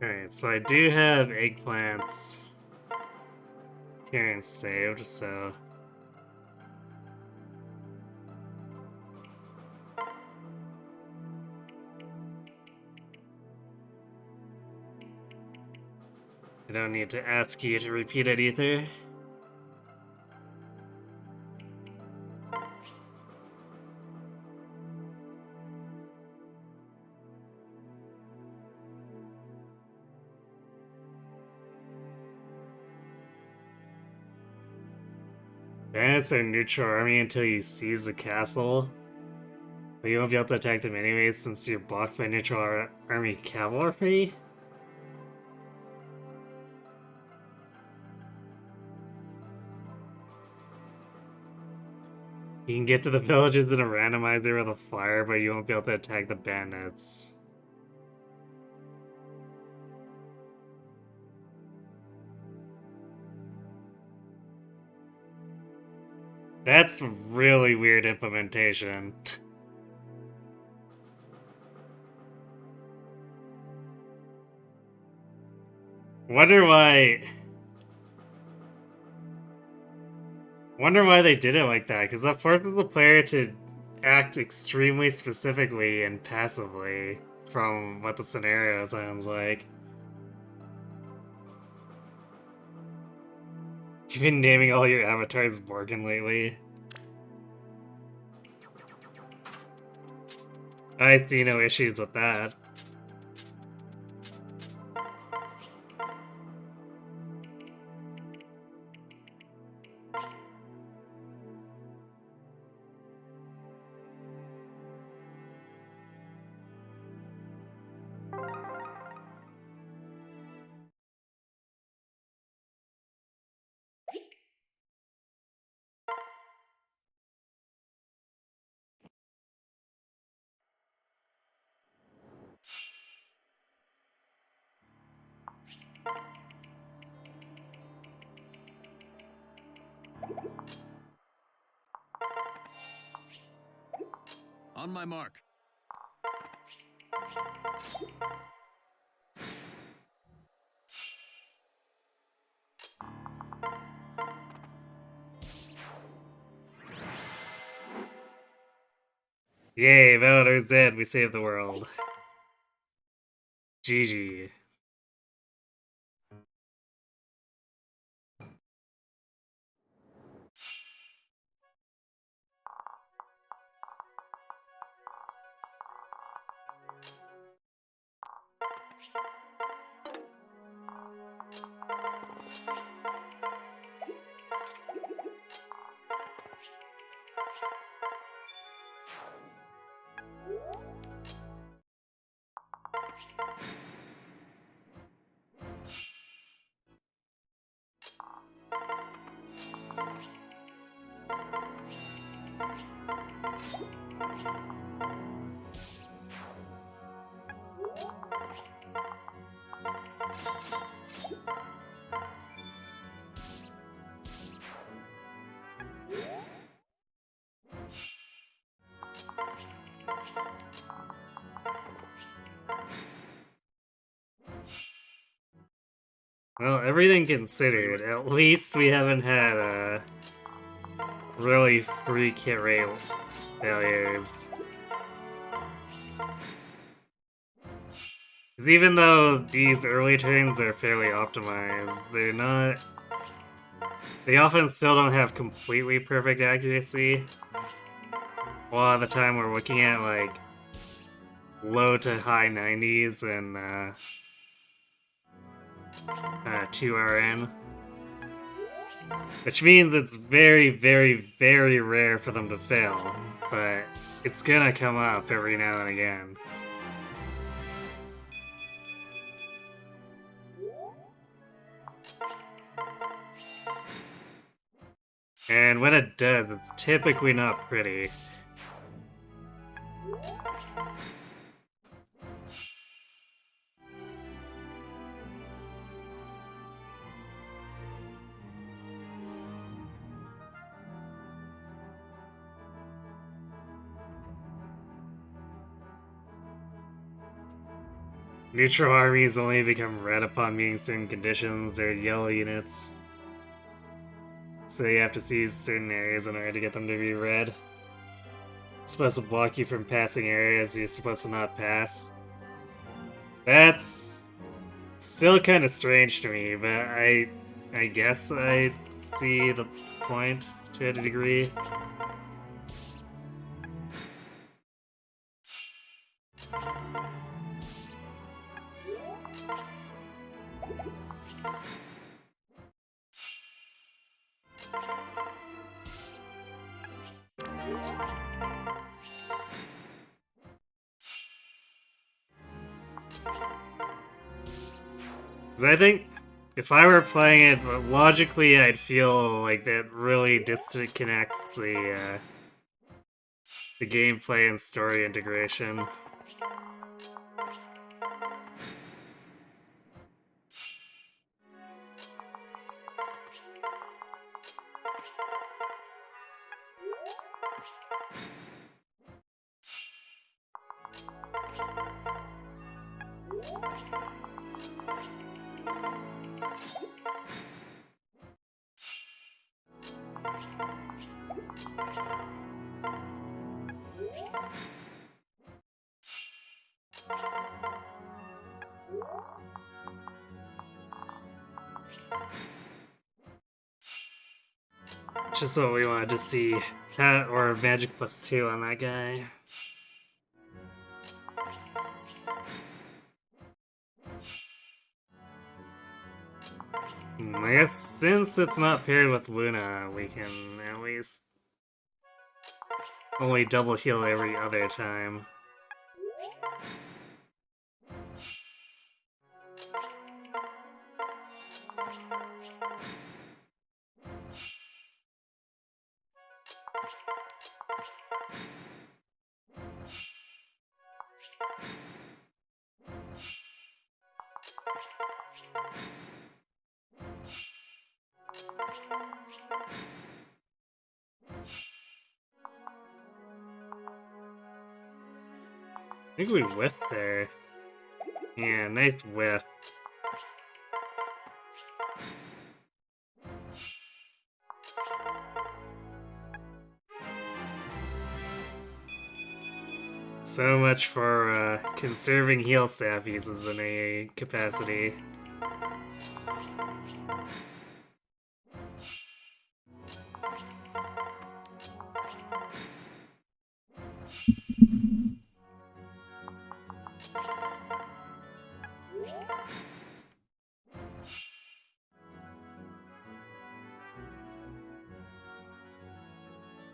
Alright, so I do have Eggplants appearance saved, so... I don't need to ask you to repeat it either. Bandits are neutral army until you seize the castle. But you won't be able to attack them anyways since you're blocked by neutral army cavalry? You can get to the villages in a randomizer with a flyer, but you won't be able to attack the bandits. That's really weird implementation. Wonder why they did it like that, because that forces the player to act extremely specifically and passively from what the scenario sounds like. You've been naming all your avatars Morgan lately. I see no issues with that. On my mark. Yay, Valor's dead, we saved the world. GG. Well, everything considered, at least we haven't had really free hit rate failures. Because even though these early turns are fairly optimized, they're not... They often still don't have completely perfect accuracy. A lot of the time we're looking at like low to high 90s and 2RN. Which means it's very, very, very rare for them to fail, but it's gonna come up every now and again. And when it does, it's typically not pretty. Neutral armies only become red upon meeting certain conditions. They're yellow units. So you have to seize certain areas in order to get them to be red. It's supposed to block you from passing areas you're supposed to not pass. That's still kind of strange to me, but I guess I see the point to a degree. Because I think if I were playing it logically, I'd feel like that really disconnects the gameplay and story integration. Just what we wanted to see. Or Magic +2 on that guy. I guess since it's not paired with Luna, we can at least only double heal every other time. I think we whiffed there. Yeah, nice whiff. So much for conserving heal staff uses in a capacity.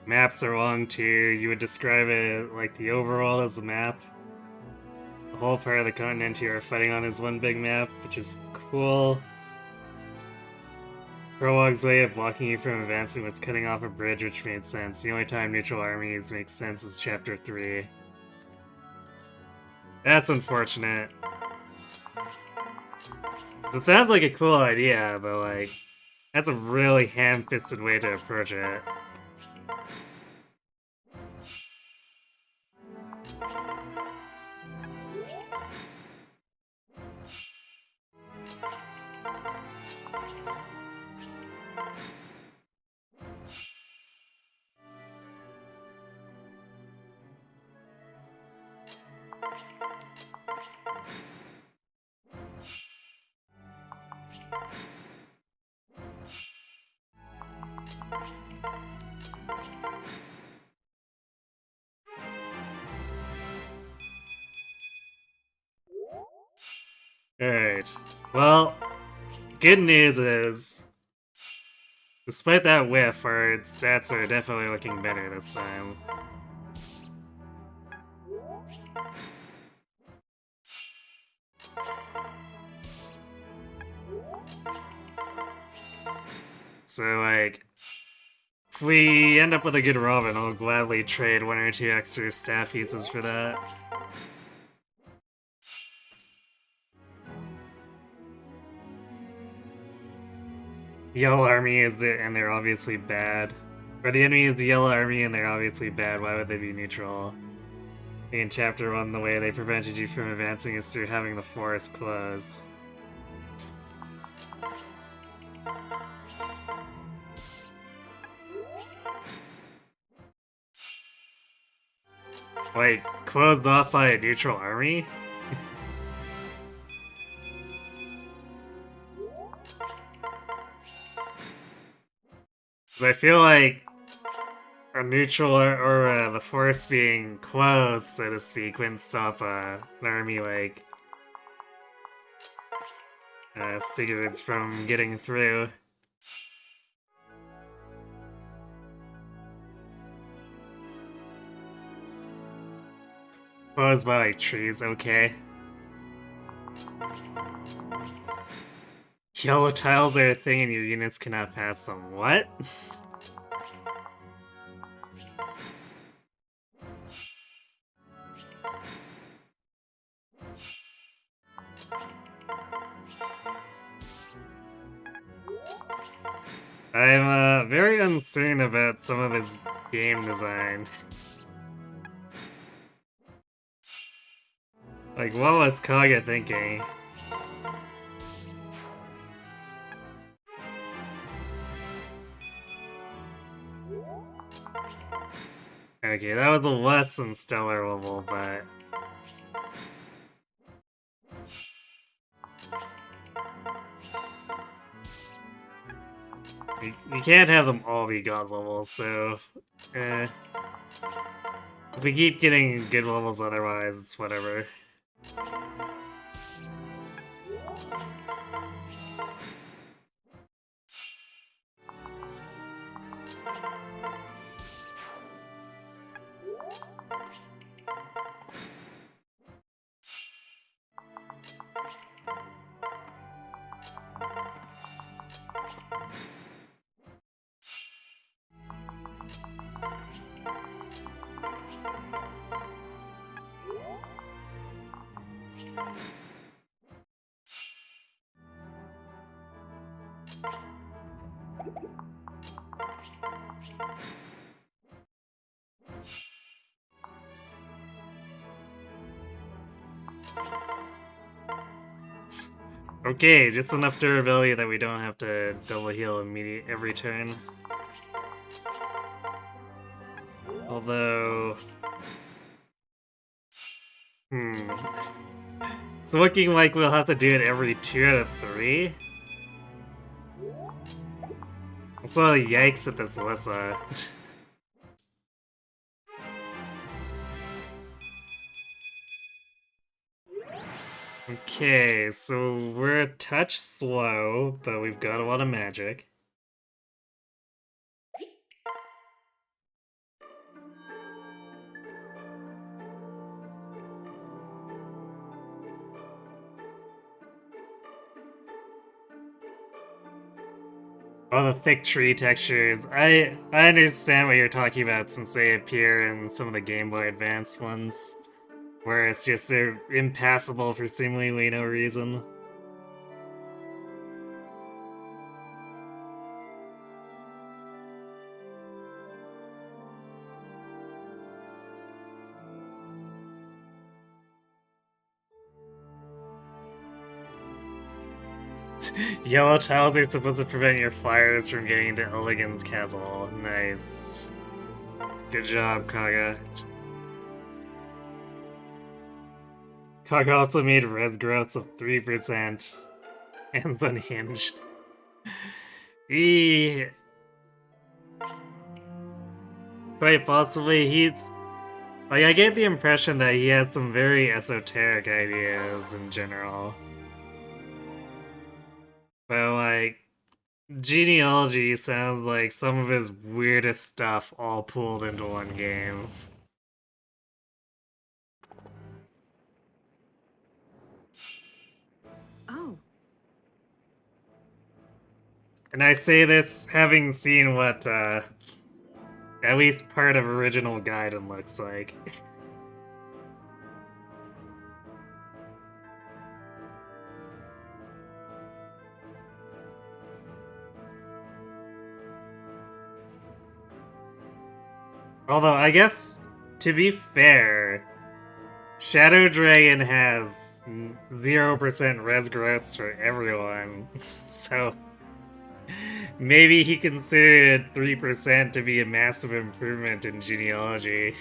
Maps are long too. You would describe it like the overworld as a map. The whole part of the continent you are fighting on is one big map, which is cool. Prologue's way of blocking you from advancing was cutting off a bridge, which made sense. The only time neutral armies make sense is Chapter 3. That's unfortunate. 'Cause it sounds like a cool idea, but like, that's a really ham-fisted way to approach it. Alright. Well, good news is, despite that whiff, our stats are definitely looking better this time. So, like, if we end up with a good Robin, I'll gladly trade 1 or 2 extra staff pieces for that. Yellow army is it, and they're obviously bad. Or the enemy is the yellow army and they're obviously bad, why would they be neutral? In Chapter 1, the way they prevented you from advancing is through having the forest closed. Like, closed off by a neutral army? Because I feel like a neutral or the forest being closed, so to speak, wouldn't stop an army like Sigurd's from getting through. Closed by like trees, okay. Yellow tiles are a thing and your units cannot pass them. What? I'm very uncertain about some of his game design. Like, what was Kaga thinking? Okay, that was a less than stellar level, but... You can't have them all be god levels, so... if we keep getting good levels otherwise, it's whatever. Okay, just enough durability that we don't have to double heal every turn. Although... It's looking like we'll have to do it every 2 out of 3? Also, yikes at this Wissa. Okay, so we're a touch slow, but we've got a lot of magic. Oh, the thick tree textures. I understand what you're talking about since they appear in some of the Game Boy Advance ones. Where it's just they're impassable for seemingly no reason. Yellow tiles are supposed to prevent your flyers from getting into Illigan's castle. Nice. Good job, Kaga. Kaga also made res growths of 3% and it's unhinged. Quite possibly, he's... Like, I get the impression that he has some very esoteric ideas in general. But, like, genealogy sounds like some of his weirdest stuff all pooled into one game. Oh. And I say this having seen what, at least part of original Gaiden looks like. Although, I guess, to be fair, Shadow Dragon has 0% res growths for everyone, so maybe he considered 3% to be a massive improvement in genealogy.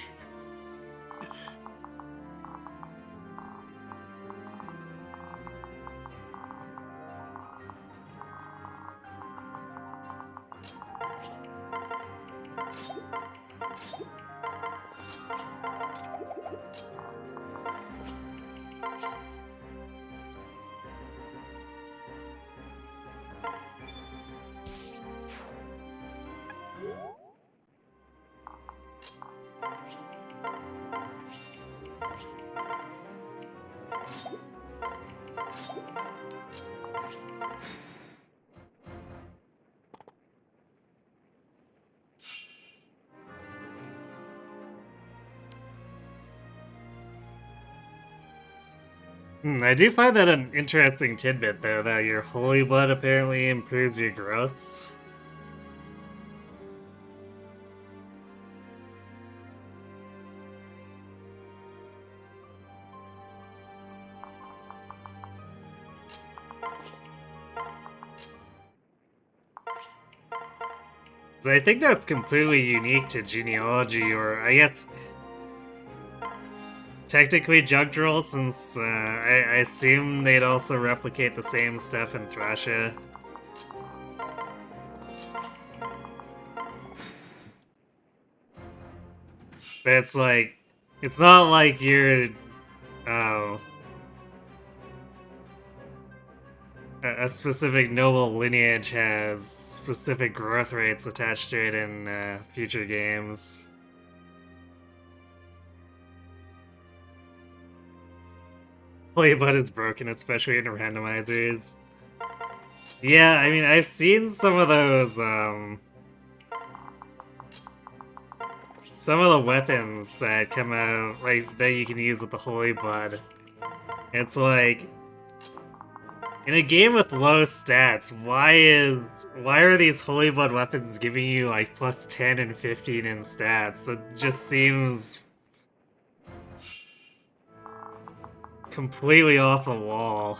I do find that an interesting tidbit, though, that your holy blood apparently improves your growths. So I think that's completely unique to genealogy, or I guess technically Jugdral, since I assume they'd also replicate the same stuff in Thrasha. But it's like, it's not like you're, oh, a specific noble lineage has specific growth rates attached to it in future games. Playbud is broken, especially in randomizers. Yeah, I mean, I've seen some of those, some of the weapons that come out, like, that you can use with the Holy Blood. It's like, in a game with low stats, why are these Holy Blood weapons giving you, like, plus 10 and 15 in stats? It just seems completely off the wall.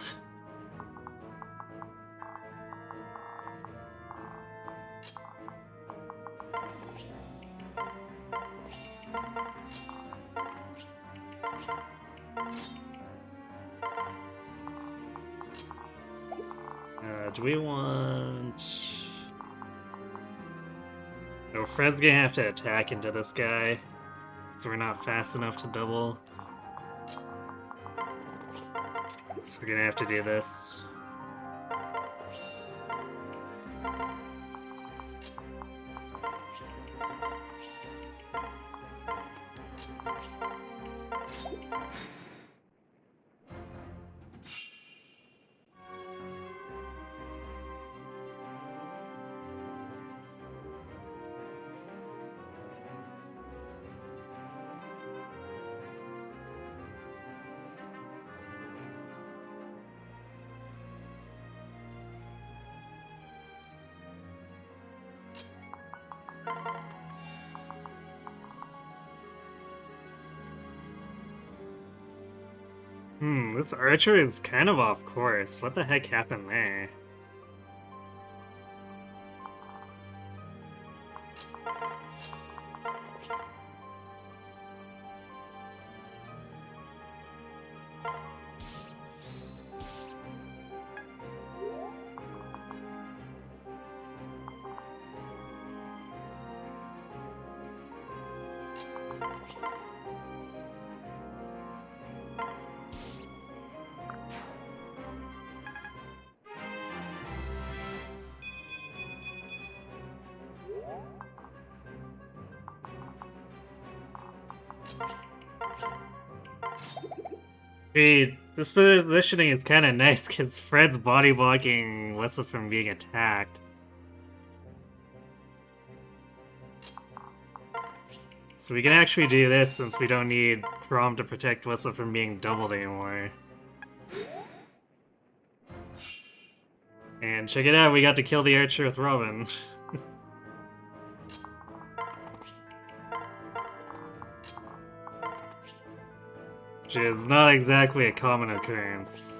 Do we want... No, Fred's gonna have to attack into this guy, so we're not fast enough to double. So we're gonna have to do this. This archer is kind of off course. What the heck happened there? Hey, this positioning is kind of nice because Fred's body blocking Wessa from being attacked. So we can actually do this since we don't need Prom to protect Wessa from being doubled anymore. And check it out, we got to kill the archer with Robin. which is not exactly a common occurrence.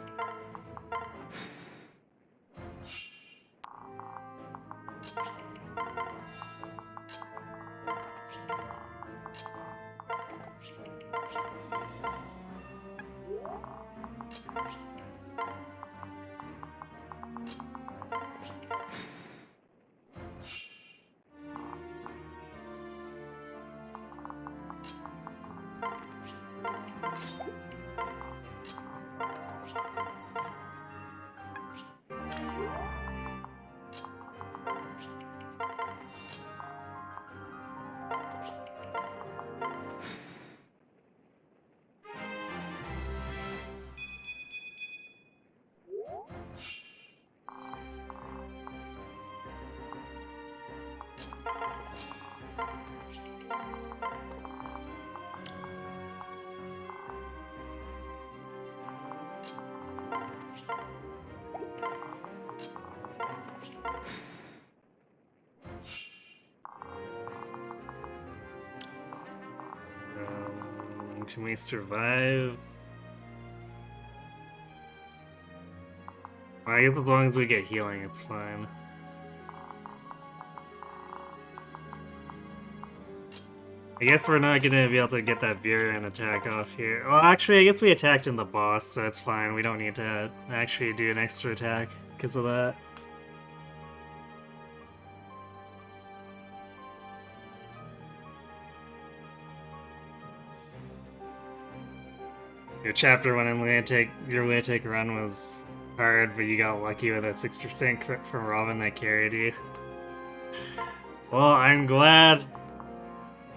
Can we survive? Well, I guess as long as we get healing, it's fine. I guess we're not gonna be able to get that Virulent attack off here. Well, actually, I guess we attacked in the boss, so it's fine. We don't need to actually do an extra attack because of that. Your chapter 1 in Lunatic, your Lunatic run was hard, but you got lucky with a 6% crit from Robin that carried you. Well, I'm glad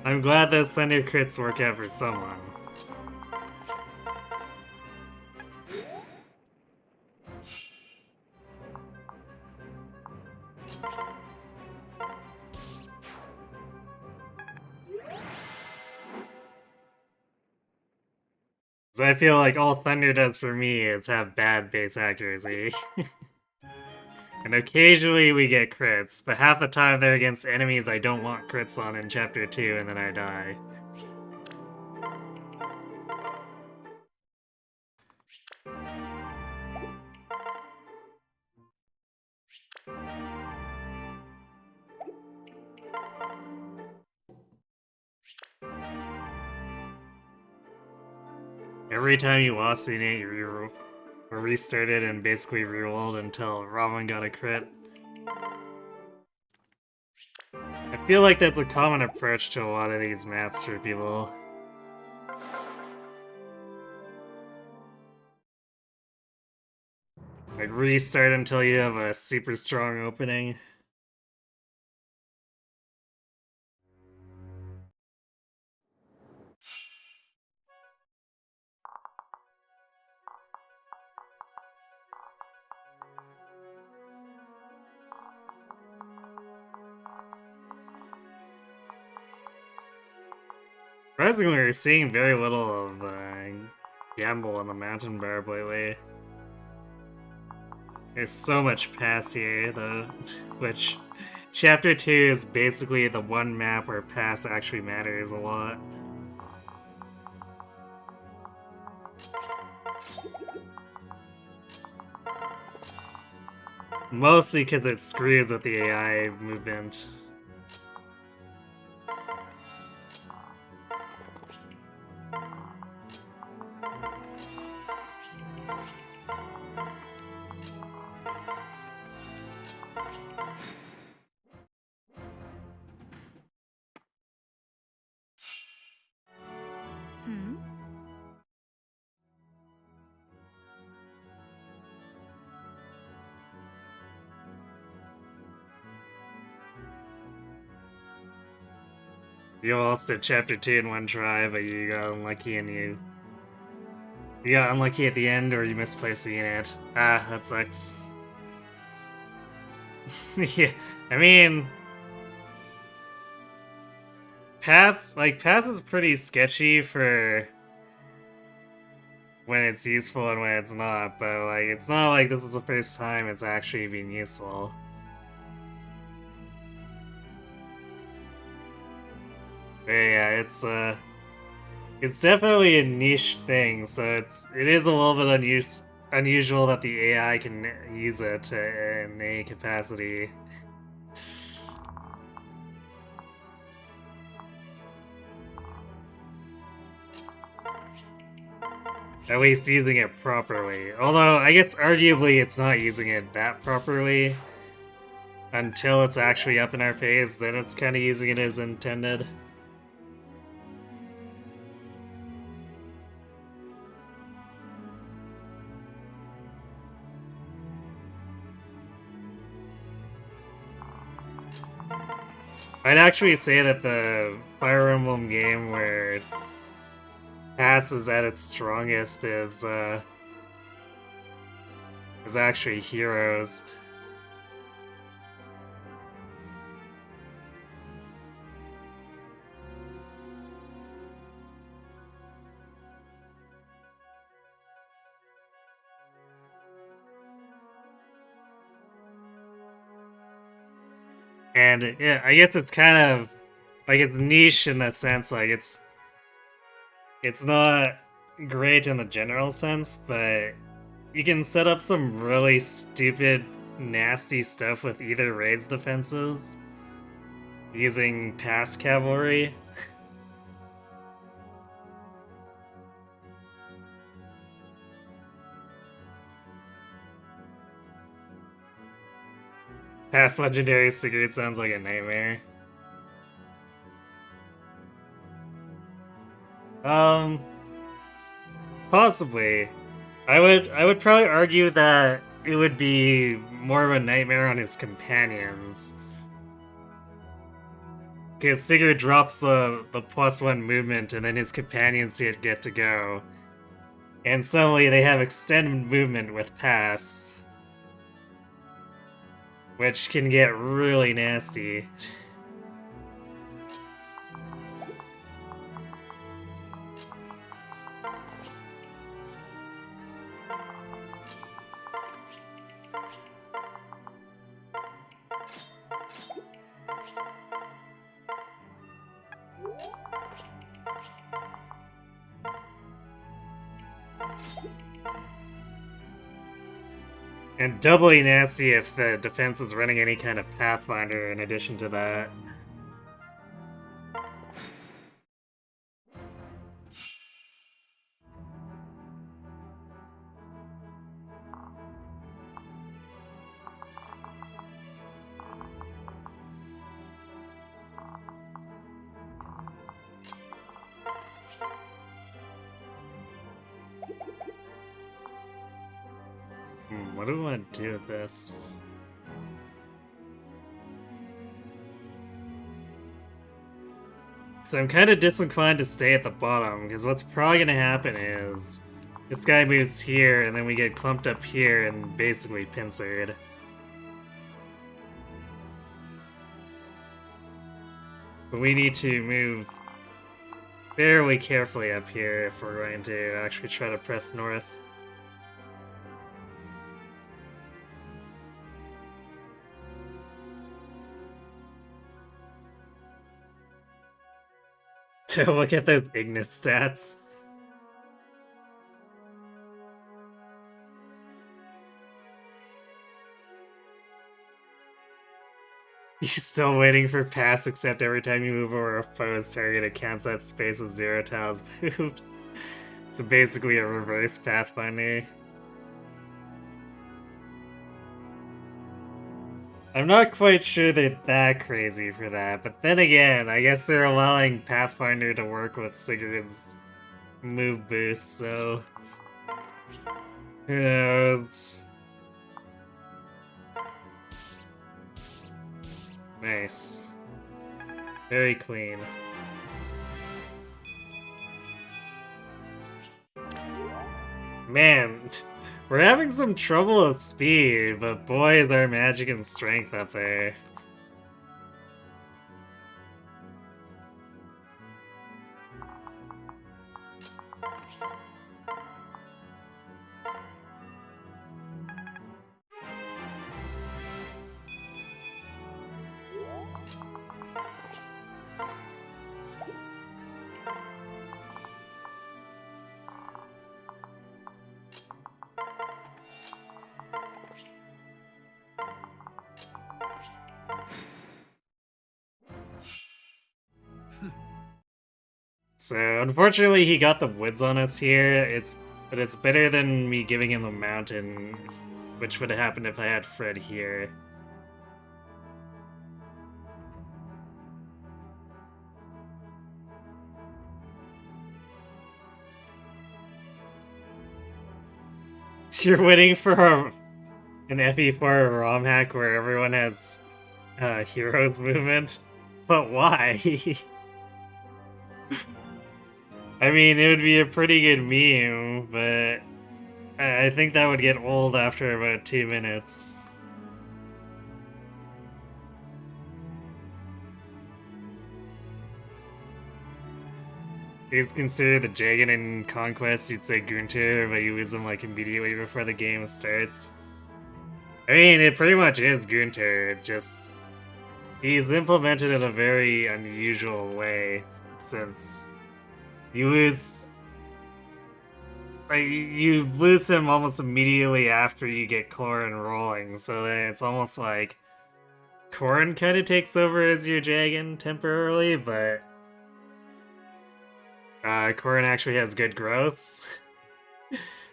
those Thunder crits work out for someone. So I feel like all Thunder does for me is have bad base accuracy. And occasionally we get crits, but half the time they're against enemies I don't want crits on in Chapter 2 and then I die. Every time you lost in it, you restarted and basically rerolled until Robin got a crit. I feel like that's a common approach to a lot of these maps for people. Like, restart until you have a super strong opening. Surprisingly, we're seeing very little of Gamble on the Mountain Barb lately. There's so much pass here, though, which Chapter 2 is basically the one map where pass actually matters a lot. Mostly because it screws with the AI movement. You almost did Chapter 2 in one try, but you got unlucky and you got unlucky at the end, or you misplaced the unit. Ah, that sucks. Yeah, I mean... Pass is pretty sketchy for when it's useful and when it's not, but like, it's not like this is the first time it's actually been useful. But yeah, it's It's definitely a niche thing, so it is a little bit unusual that the AI can use it in any capacity. At least using it properly. Although, I guess arguably it's not using it that properly. Until it's actually up in our face, then it's kind of using it as intended. I'd actually say that the Fire Emblem game where Pass is at its strongest is actually Heroes. And yeah, I guess it's kind of like it's niche in that sense, like it's not great in the general sense, but you can set up some really stupid, nasty stuff with either Raid's defenses using Pass Cavalry. Pass Legendary Sigurd sounds like a nightmare. Um, Possibly. I would probably argue that it would be more of a nightmare on his companions. Because Sigurd drops the +1 movement and then his companions get to go. And suddenly they have extended movement with Pass. Which can get really nasty. And doubly nasty if the defense is running any kind of Pathfinder in addition to that. What do I want to do with this? So I'm kind of disinclined to stay at the bottom, because what's probably going to happen is this guy moves here, and then we get clumped up here and basically pincered. But we need to move fairly carefully up here if we're going to actually try to press north. To look at those Ignis stats. He's still waiting for Pass, except every time you move over a foe's target, it counts that space as 0 tiles moved. So basically a reverse Pathfinder. I'm not quite sure they're that crazy for that, but then again, I guess they're allowing Pathfinder to work with Sigurd's move boost, so who knows? Nice. Very clean. Man, we're having some trouble with speed, but boy is our magic and strength up there. So unfortunately he got the woods on us here. But it's better than me giving him the mountain, which would have happened if I had Fred here. You're waiting for an FE4 ROM hack where everyone has heroes movement? But why? I mean, it would be a pretty good meme, but I think that would get old after about 2 minutes. It's considered the Jagan in Conquest, you'd say Gunter, but you lose him like immediately before the game starts. I mean, it pretty much is Gunter, just he's implemented in a very unusual way, since you lose him almost immediately after you get Corrin rolling, so then it's almost like Corrin kind of takes over as your Jagan temporarily, but Corrin actually has good growths.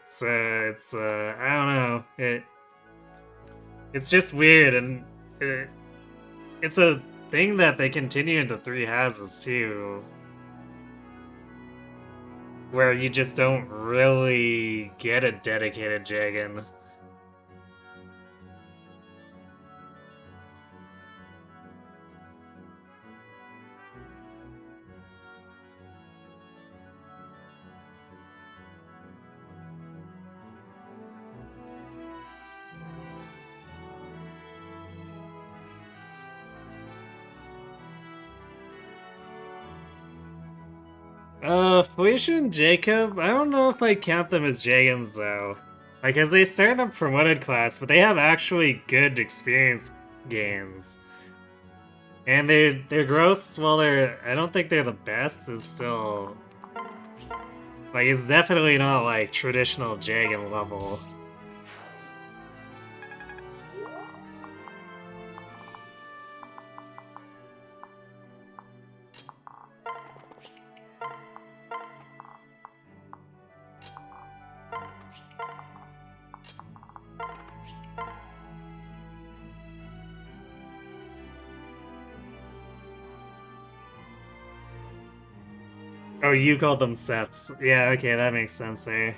So it's I don't know, it's just weird, and it's a thing that they continue into 3 houses too, where you just don't really get a dedicated Jagan. Felicia and Jacob, I don't know if I count them as Jagans though. Like, as they start in a promoted class, but they have actually good experience gains. And their growths, while I don't think they're the best, is still... Like, it's definitely not like traditional Jagan level. Oh, you called them sets. Yeah, okay, that makes sense there.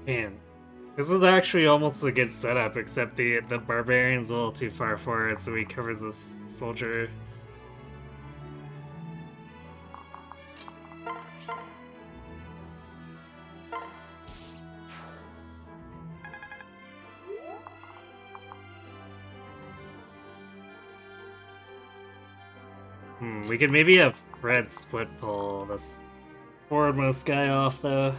Man, this is actually almost a good setup, except the barbarian's a little too far forward, so he covers this soldier. We could maybe have Fred split pull this forwardmost guy off, though.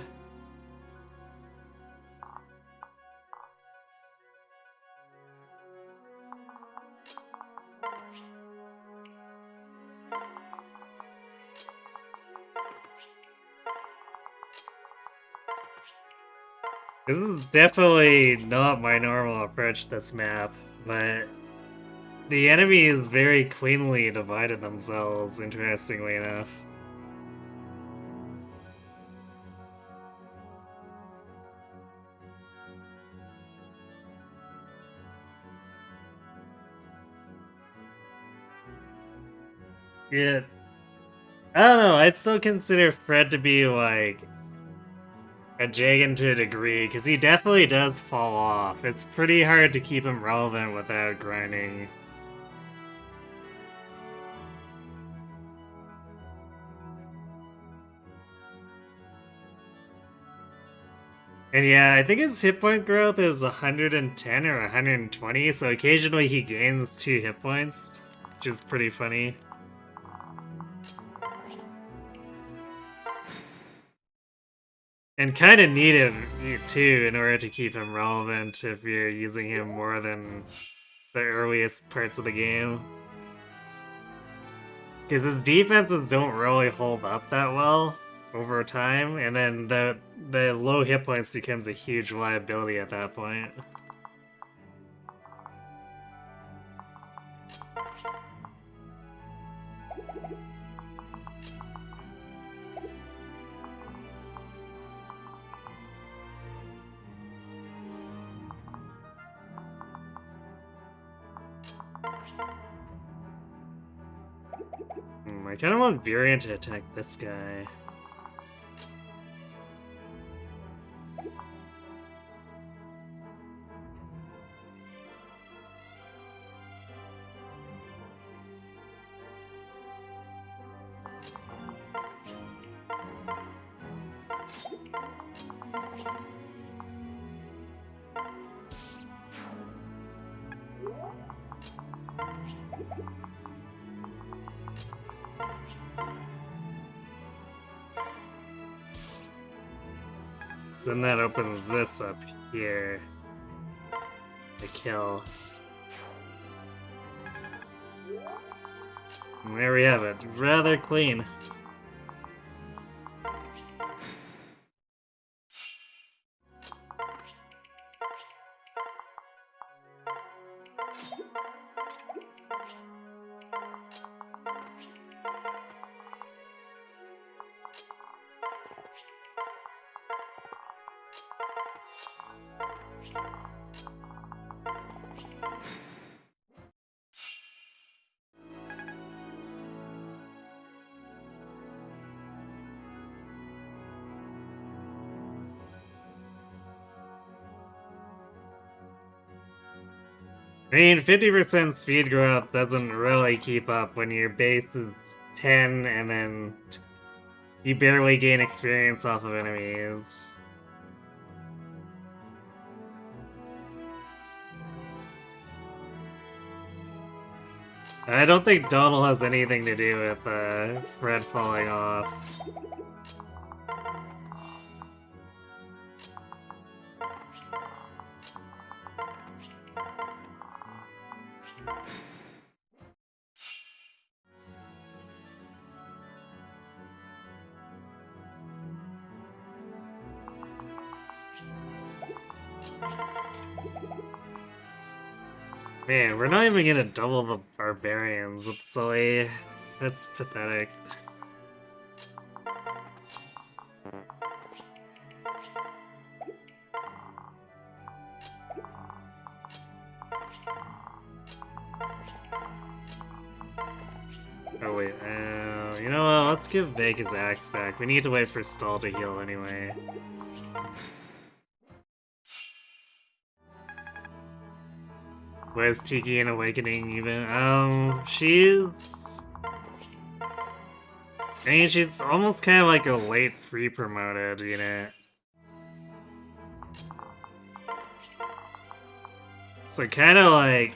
This is definitely not my normal approach to this map, but the enemies very cleanly divided themselves, interestingly enough. Yeah, I don't know, I'd still consider Fred to be like a Jagan to a degree, because he definitely does fall off. It's pretty hard to keep him relevant without grinding. And yeah, I think his hit point growth is 110 or 120, so occasionally he gains 2 hit points, which is pretty funny. And kind of needed too in order to keep him relevant if you're using him more than the earliest parts of the game. Because his defenses don't really hold up that well over time, and then the low hit points becomes a huge liability at that point. I kind of want Virion to attack this guy. So then that opens this up here. The kill. And there we have it. Rather clean. I mean, 50% speed growth doesn't really keep up when your base is 10 and then you barely gain experience off of enemies. I don't think Donald has anything to do with Fred falling off. Man, we're not even gonna double the barbarians with Sully. That's pathetic. Oh wait, you know what, let's give Vake his axe back. We need to wait for Stall to heal anyway. Was Tiki in Awakening even? She's... I mean, she's almost kind of like a late free-promoted unit. So kind of like...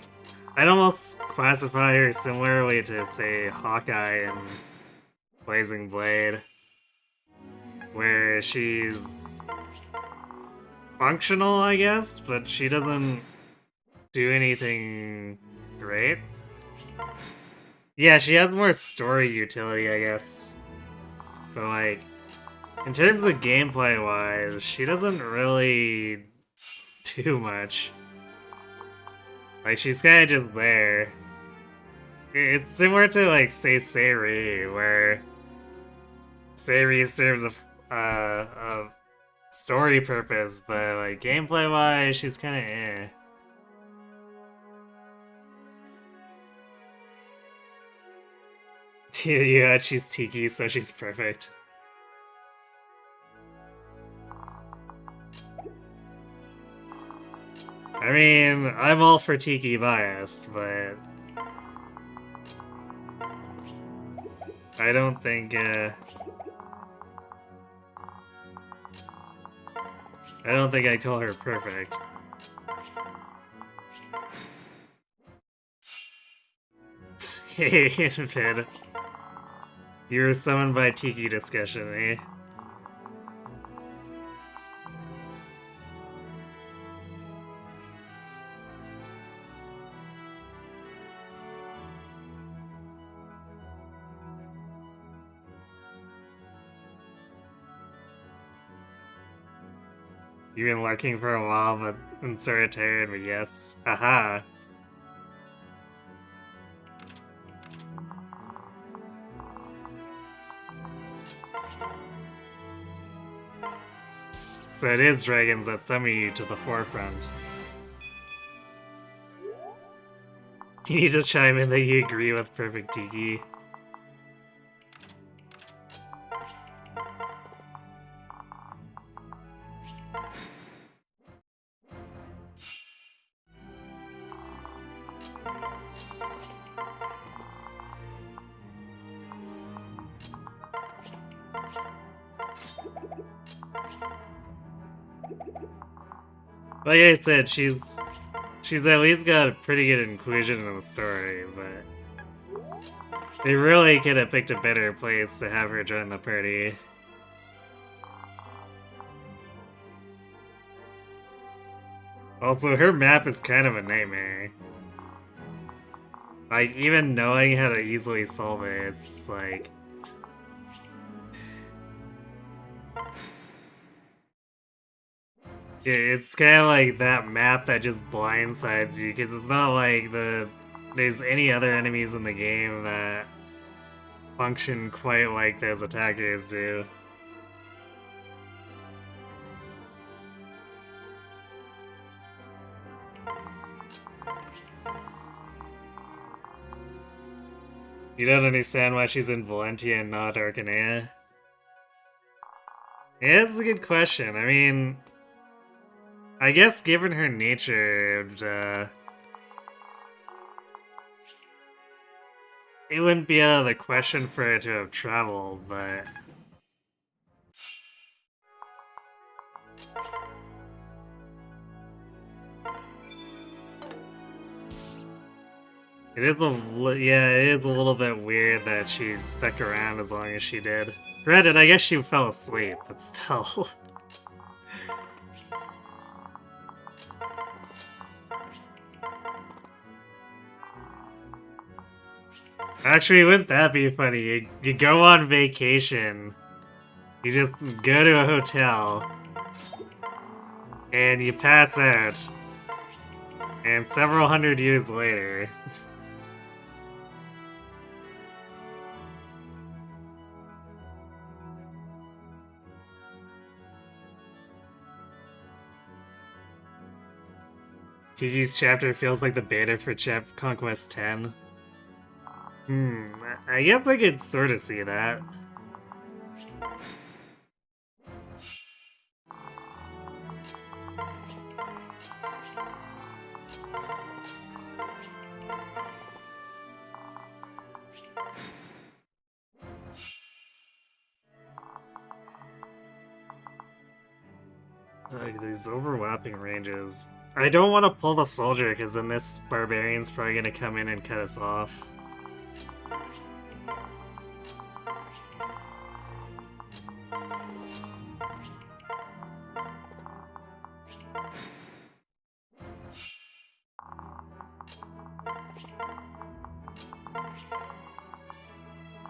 I'd almost classify her similarly to, say, Hawkeye and Blazing Blade. Where she's... functional, I guess, but she doesn't do anything great. Yeah, she has more story utility, I guess. But like, in terms of gameplay-wise, she doesn't really do much. Like, she's kind of just there. It's similar to, like, say, Sayri, where Sayri serves a story purpose, but, like, gameplay-wise, she's kind of eh. Yeah, she's Tiki, so she's perfect. I mean, I'm all for Tiki bias, but... I don't think, I don't think I'd call her perfect. Hey, Infid. You were summoned by Tiki discussion, eh? You've been lurking for a while, but I'm sort of tired, but yes. Haha. So it is dragons that summon you to the forefront. Can you just chime in that you agree with Perfect Tiki? Like I said, she's at least got a pretty good inclusion in the story, but they really could have picked a better place to have her join the party. Also, her map is kind of a nightmare. Like, even knowing how to easily solve it, it's like... It's kind of like that map that just blindsides you, because it's not like there's any other enemies in the game that function quite like those attackers do. You don't understand why she's in Valentia and not Arcanea? Yeah, that's a good question. I mean, I guess given her nature, it wouldn't be out of the question for her to have traveled, but... It is it is a little bit weird that she stuck around as long as she did. Granted, I guess she fell asleep, but still. Actually, wouldn't that be funny? You go on vacation, you just go to a hotel, and you pass out, and several hundred years later... Tiki's chapter feels like the beta for Conquest 10. I guess I could sort of see that. These overlapping ranges. I don't want to pull the soldier because then this barbarian's probably going to come in and cut us off.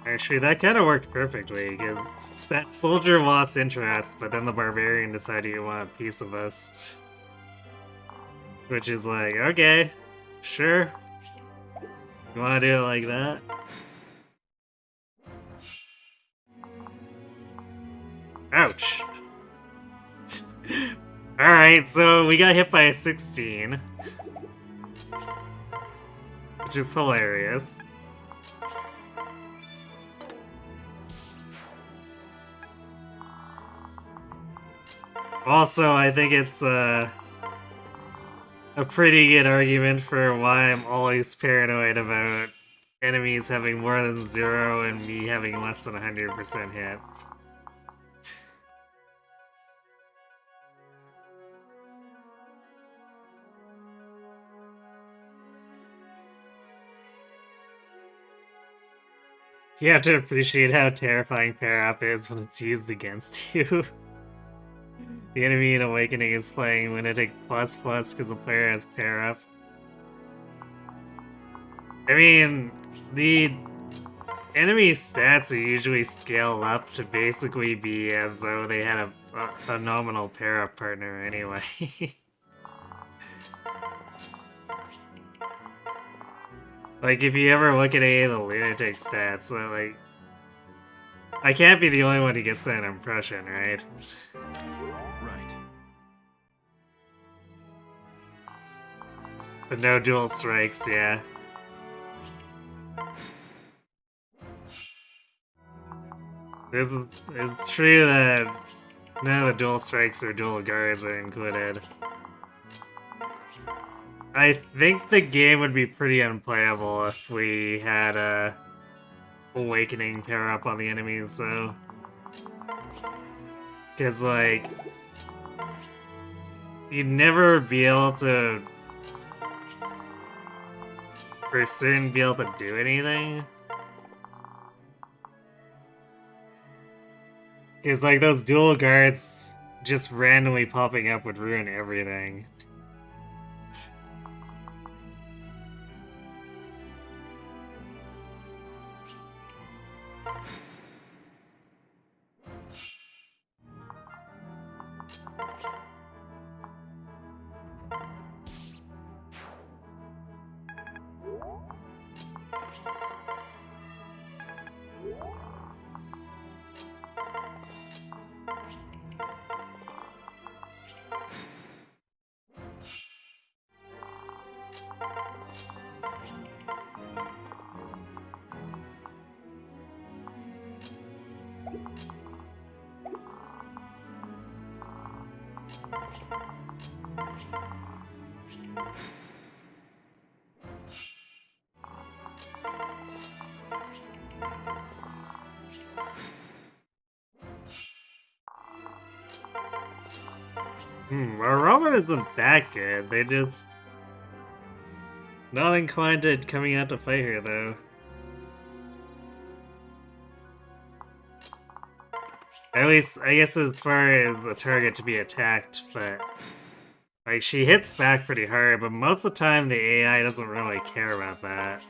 Actually, that kind of worked perfectly, because that soldier lost interest, but then the barbarian decided he wanted a piece of us. Which is like, okay, sure. You want to do it like that? Ouch. Alright, so we got hit by a 16. Which is hilarious. Also, I think it's a pretty good argument for why I'm always paranoid about enemies having more than 0 and me having less than 100% hit. You have to appreciate how terrifying Pair Up is when it's used against you. The enemy in Awakening is playing Lunatic ++ because the player has Pair Up. I mean, the enemy stats are usually scaled up to basically be as though they had a nominal pair-up partner anyway. Like, if you ever look at any of the Lunatic stats, like, I can't be the only one who gets that impression, right? Right. But no dual strikes, yeah. It's true that none of the dual strikes or dual guards are included. I think the game would be pretty unplayable if we had a awakening pair up on the enemies, so. Because, like, you'd never be able to, for certain, be able to do anything. Because, like, those dual guards just randomly popping up would ruin everything. Our Robin isn't that good. They just not inclined to coming out to fight her, though. At least, I guess as far as the target to be attacked, but like she hits back pretty hard, but most of the time the AI doesn't really care about that.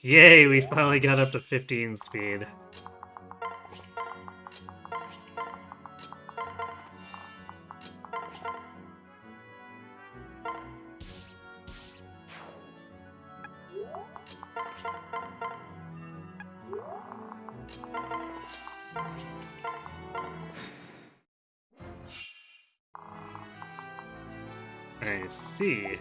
Yay, we finally got up to 15 speed. I see.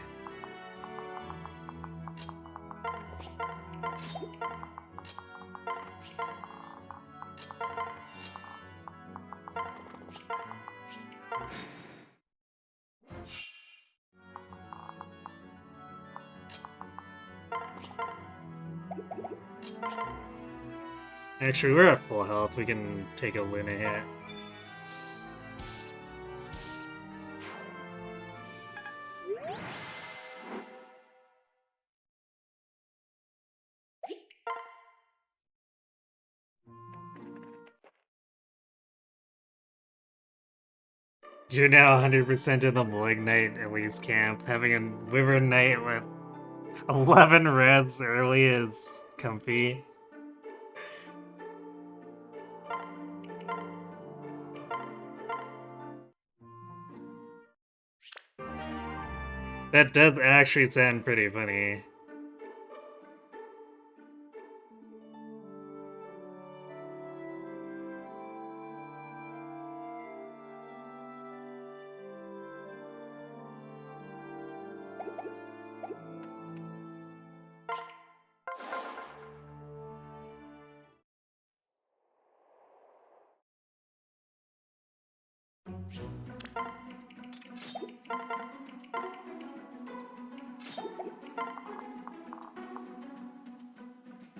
Actually, we're at full health. We can take a Luna hit. You're now 100% in the Malignite Elise camp. Having a Wyvern Knight with 11 reds early is comfy. That does actually sound pretty funny.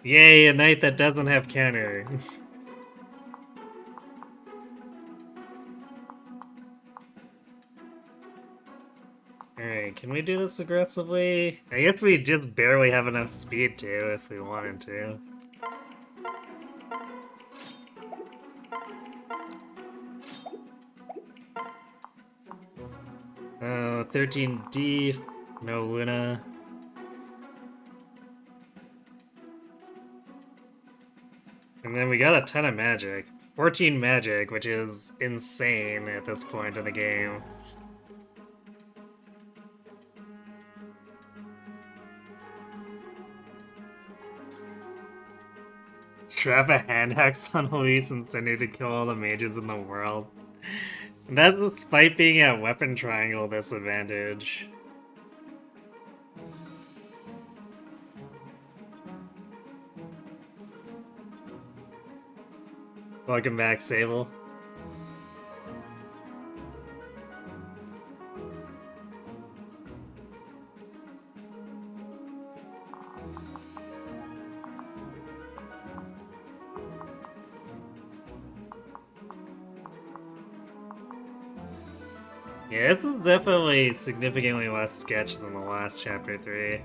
Yay, a knight that doesn't have counter. Alright, can we do this aggressively? I guess we just barely have enough speed to if we wanted to. Oh, 13D, no Luna. And then we got a ton of magic. 14 magic, which is insane at this point in the game. Trap a hand axe on Elise and send her to kill all the mages in the world. And that's despite being at weapon triangle disadvantage. Welcome back, Sable. Yeah, this is definitely significantly less sketch than the last chapter 3.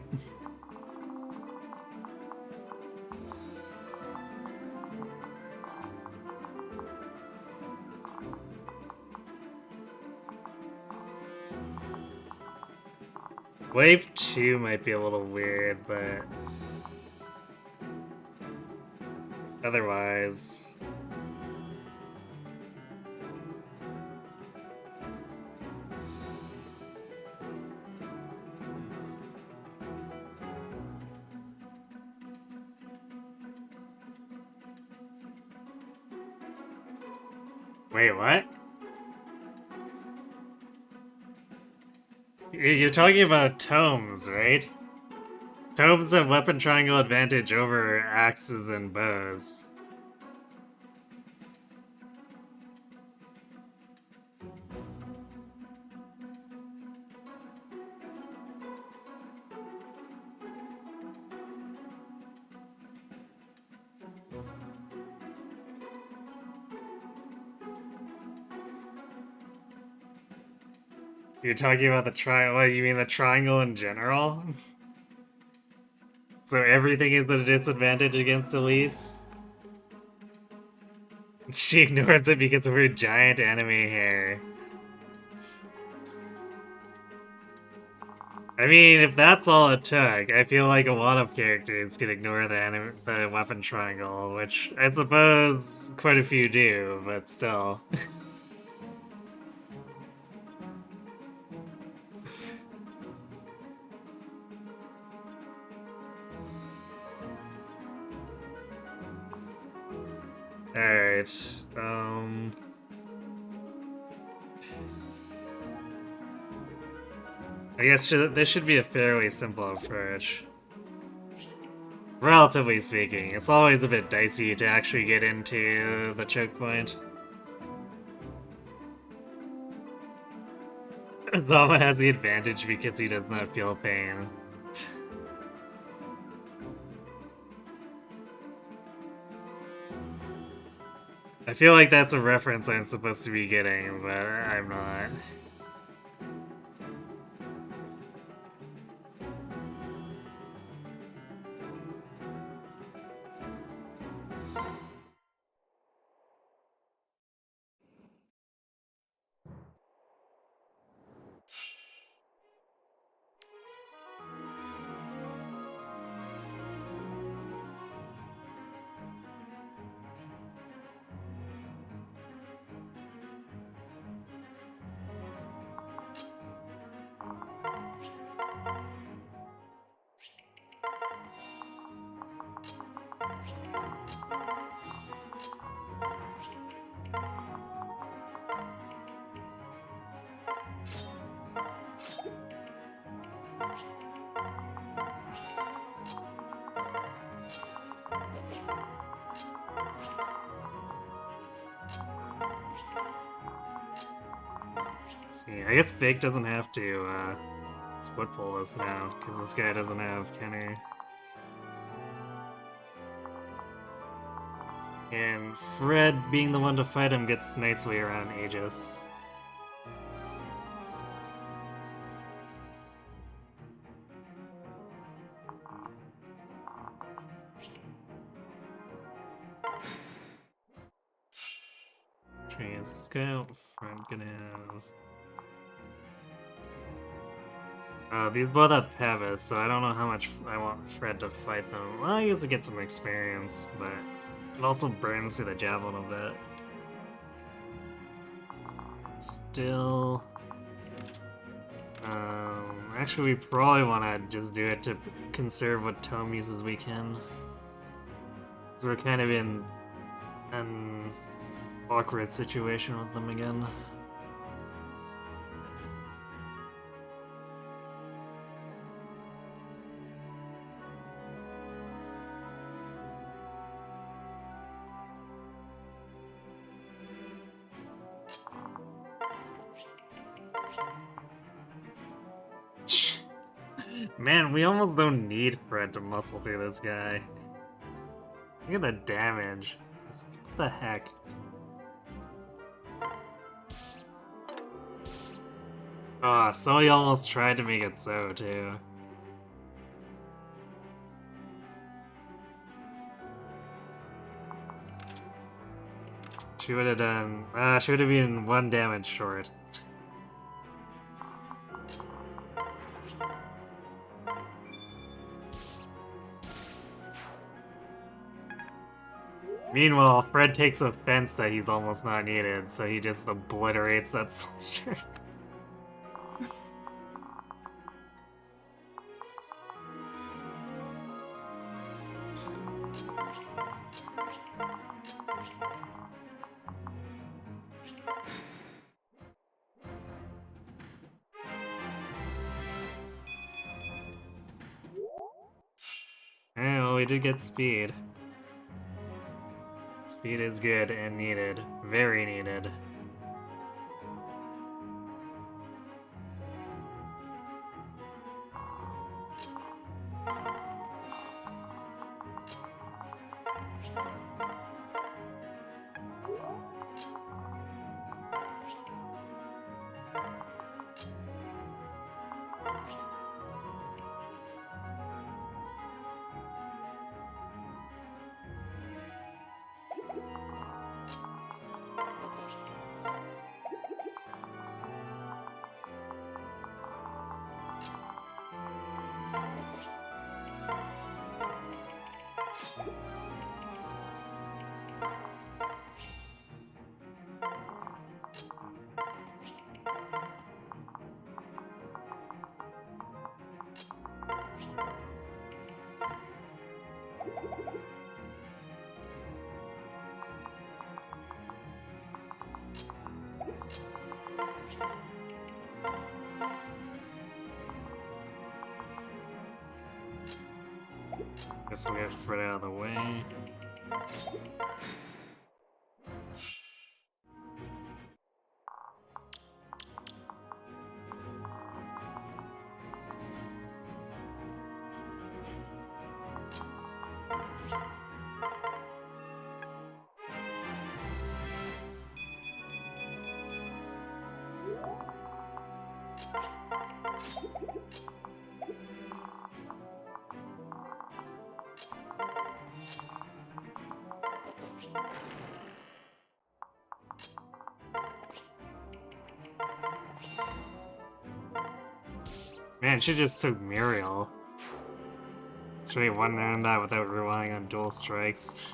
Wave 2 might be a little weird, but otherwise... Wait, what? You're talking about tomes, right? Tomes have weapon triangle advantage over axes and bows. You're talking about the triangle? What, you mean the triangle in general? So everything is at a disadvantage against Elise? She ignores it because of her giant anime hair. I mean, if that's all it took, I feel like a lot of characters can ignore the weapon triangle, which I suppose quite a few do, but still. Alright, I guess this should be a fairly simple approach. Relatively speaking, it's always a bit dicey to actually get into the choke point. Zama has the advantage because he does not feel pain. I feel like that's a reference I'm supposed to be getting, but I'm not. See, I guess Fake doesn't have to split pull this now, because this guy doesn't have Kenner. And Fred, being the one to fight him, gets nicely around Aegis. guy out front gonna have? These both have Pavis, so I don't know how much I want Fred to fight them. Well, I guess it gets some experience, but it also burns through the javelin a bit. Still... actually we probably want to just do it to conserve what tome uses we can. Because we're kind of in an awkward situation with them again. Man, we almost don't need Fred to muscle through this guy. Look at the damage. What the heck? Oh, so he almost tried to make it so, too. She would have done... she would have been 1 damage short. Meanwhile, Fred takes offense that he's almost not needed, so he just obliterates that soldier. Well, we did get speed. Speed is good and needed. Very needed. Guess we'll get Fred out of the way. Man, she just took Muriel. It's really one-round that without relying on dual strikes.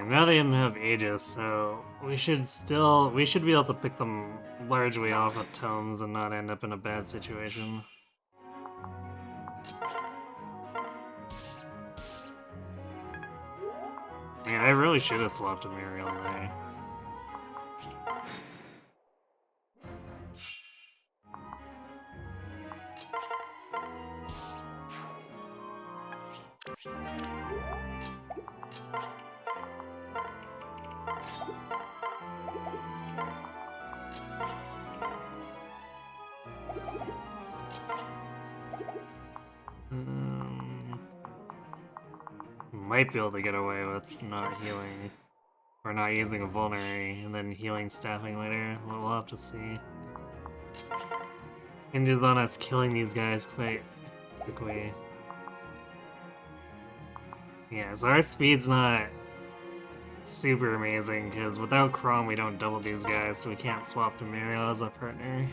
Now they didn't have Aegis, so we should be able to pick them largely off with tomes and not end up in a bad situation. Man, I really should have swapped a Muriel there. Might be able to get away with not healing, or not using a vulnerary, and then healing staffing later. We'll have to see. Hinges on us killing these guys quite quickly. Yeah, so our speed's not super amazing, because without Chrom we don't double these guys, so we can't swap to Muriel as a partner.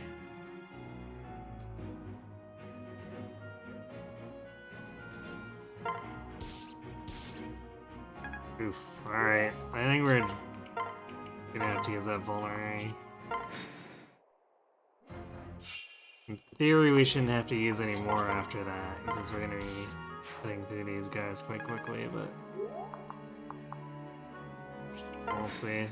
Oof, alright. I think we're gonna have to use that vulnerary. In theory, we shouldn't have to use any more after that, because we're gonna be cutting through these guys quite quickly, but we'll see.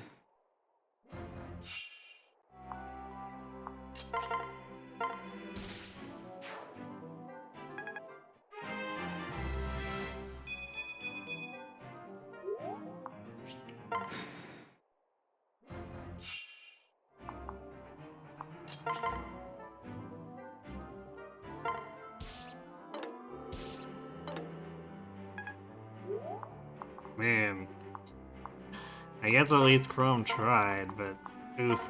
Man. I guess at least Chrome tried, but oof.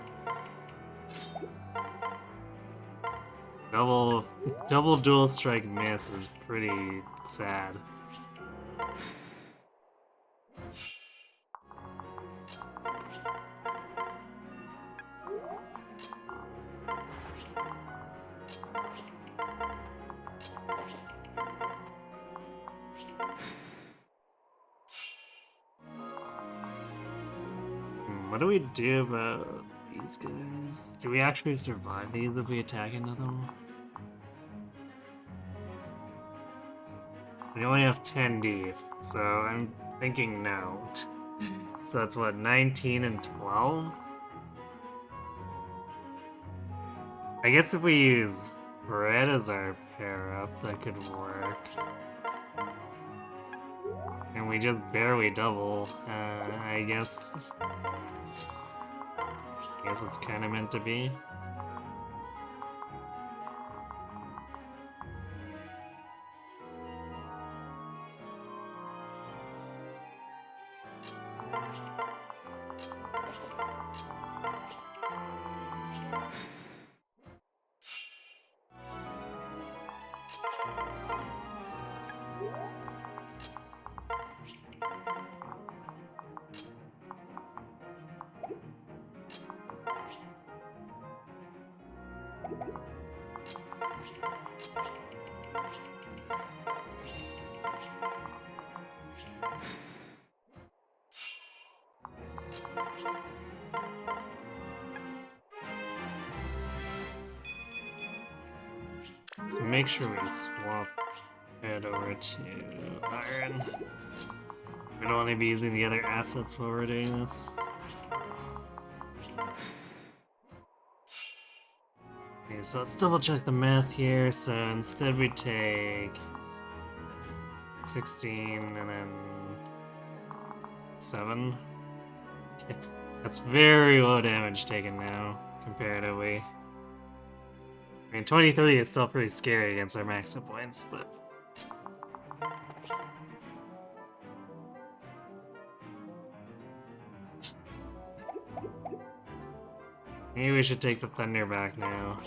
Double dual strike miss is pretty sad. What do we do about these guys? Do we actually survive these if we attack into them? We only have 10 deep, so I'm thinking no. So that's what, 19 and 12? I guess if we use Red as our pair-up, that could work. And we just barely double, I guess. I guess it's kind of meant to be. Let's make sure we swap it over to iron. We don't want to be using the other assets while we're doing this. Okay, so let's double check the math here. So instead we take 16 and then 7. Okay. That's very low damage taken now, comparatively. I mean, 23 is still pretty scary against our max hit points, but... Maybe we should take the Thunder back now.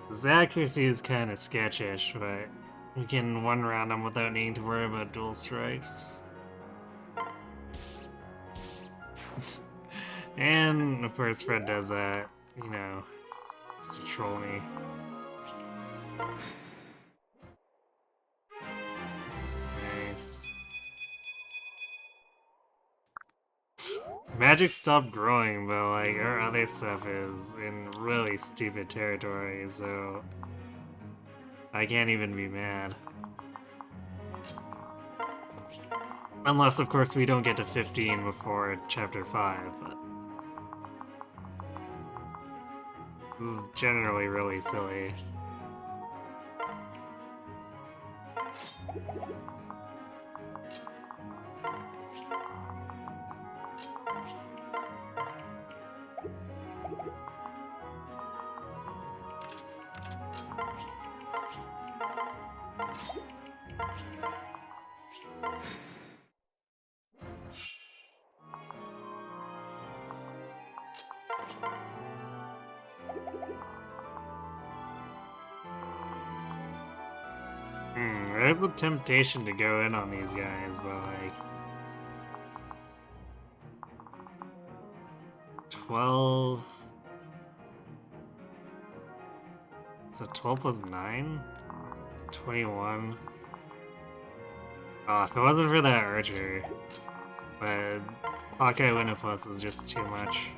His accuracy is kind of sketchish, but we can one-round him without needing to worry about dual strikes. And, of course, Fred does that, you know, likes to troll me. Nice. Magic stopped growing, but like our other stuff is in really stupid territory, so I can't even be mad. Unless, of course, we don't get to 15 before Chapter 5, but this is generally really silly. There's the temptation to go in on these guys, but like 12. So 12 plus 9? It's 21. Oh, if it wasn't for that archer, but Hawkeye Winifus is just too much.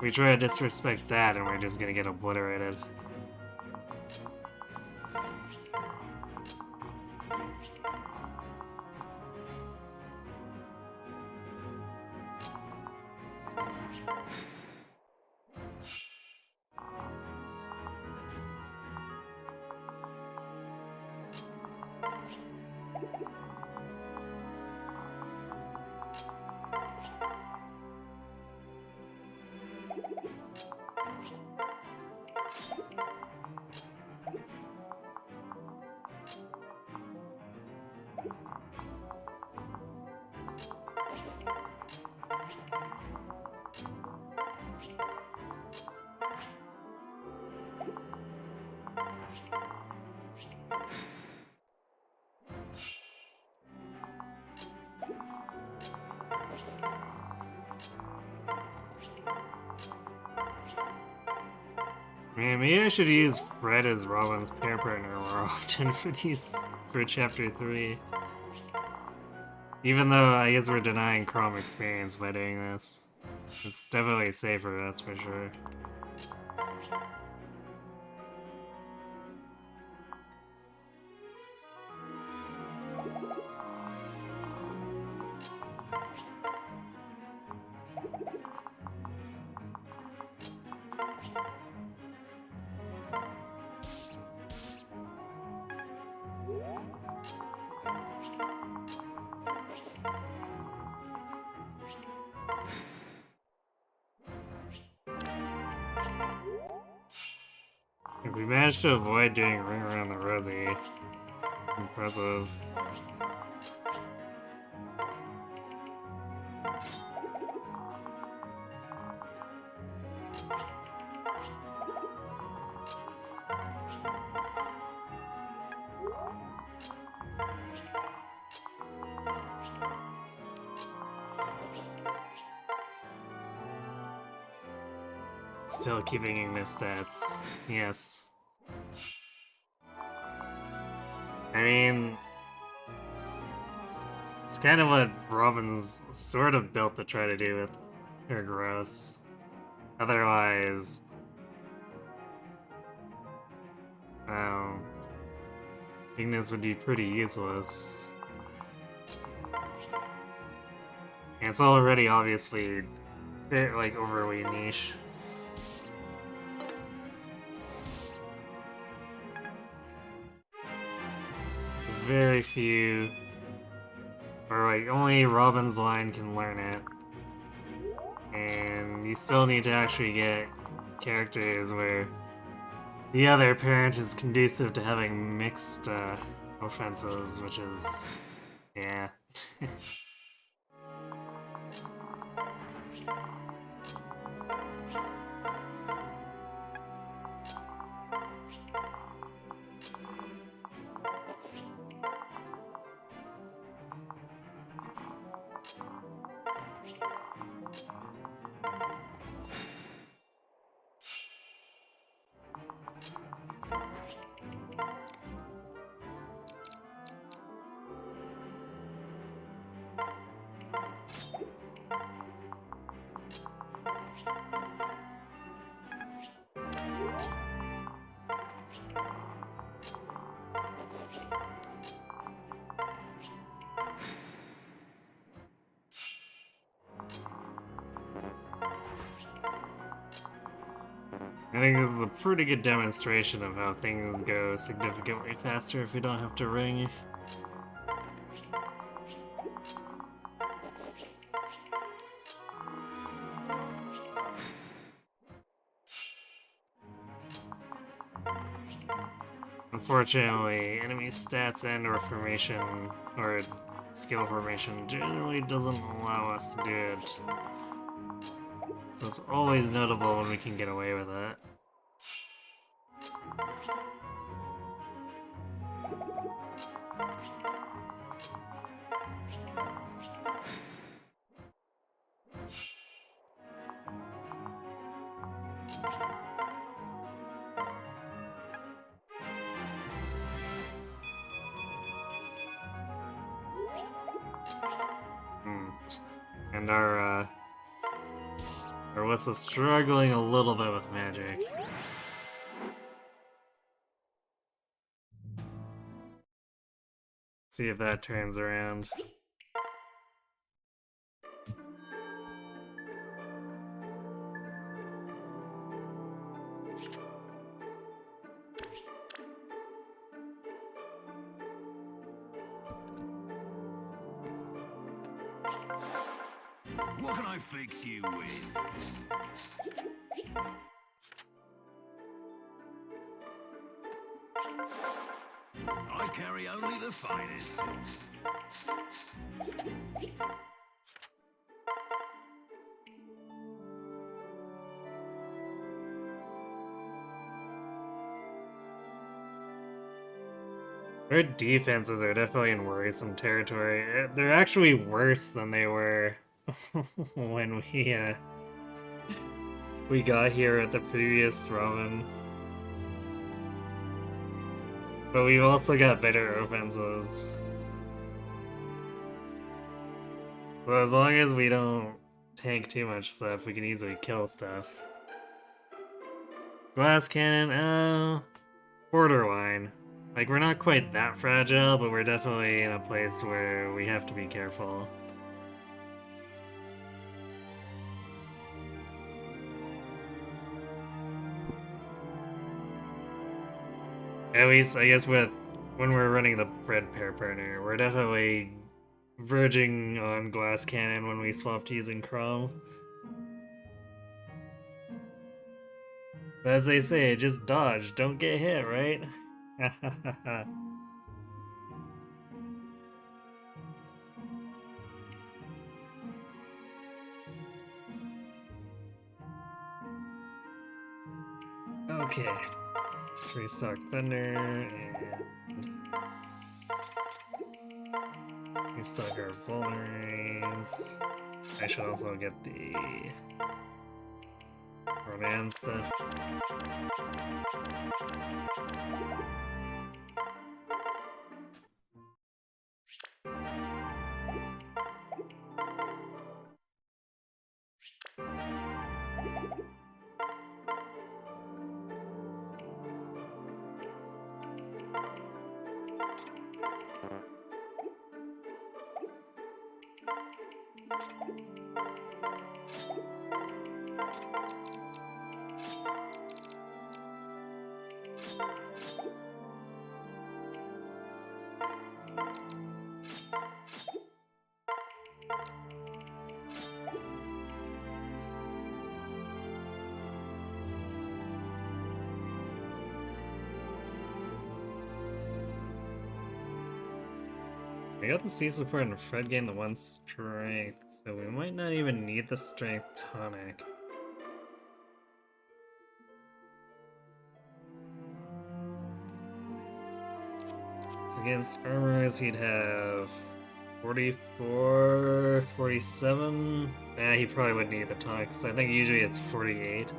We try to disrespect that and we're just gonna get obliterated. Man, maybe I should use Fred as Robin's pair partner more often for Chapter 3. Even though I guess we're denying Chrome experience by doing this. It's definitely safer, that's for sure. If we managed to avoid doing Ring Around the Rosie, impressive. Still keeping the stats, yes. I mean, it's kind of what Robin's sort of built to try to do with her growths. Otherwise, Ignis would be pretty useless. And it's already obviously like overly niche. Very few, or like only Robin's line can learn it. And you still need to actually get characters where the other parent is conducive to having mixed offenses, which is, yeah. I think this is a pretty good demonstration of how things go significantly faster if you don't have to ring. Unfortunately, enemy stats and or formation, or skill formation, generally doesn't allow us to do it. So it's always notable when we can get away with it. And our Alyssa's struggling a little bit with magic. See if that turns around. What can I fix you with? I carry only the finest. Their defenses are definitely in worrisome territory. They're actually worse than they were when we got here at the previous run. But we've also got better offenses. So as long as we don't tank too much stuff, we can easily kill stuff. Glass cannon, borderline. Like, we're not quite that fragile, but we're definitely in a place where we have to be careful. At least, I guess, when we're running the red pair partner, we're definitely verging on glass cannon when we swapped using chrome. But as they say, just dodge, don't get hit, right? Okay, let's restock Thunder and restock our vulneraries. I should also get the Rodan stuff. We got the C support and Fred gained the 1 strength, so we might not even need the strength tonic. So against armors, he'd have 44, 47. Nah, he probably wouldn't need the tux. I think usually it's 48.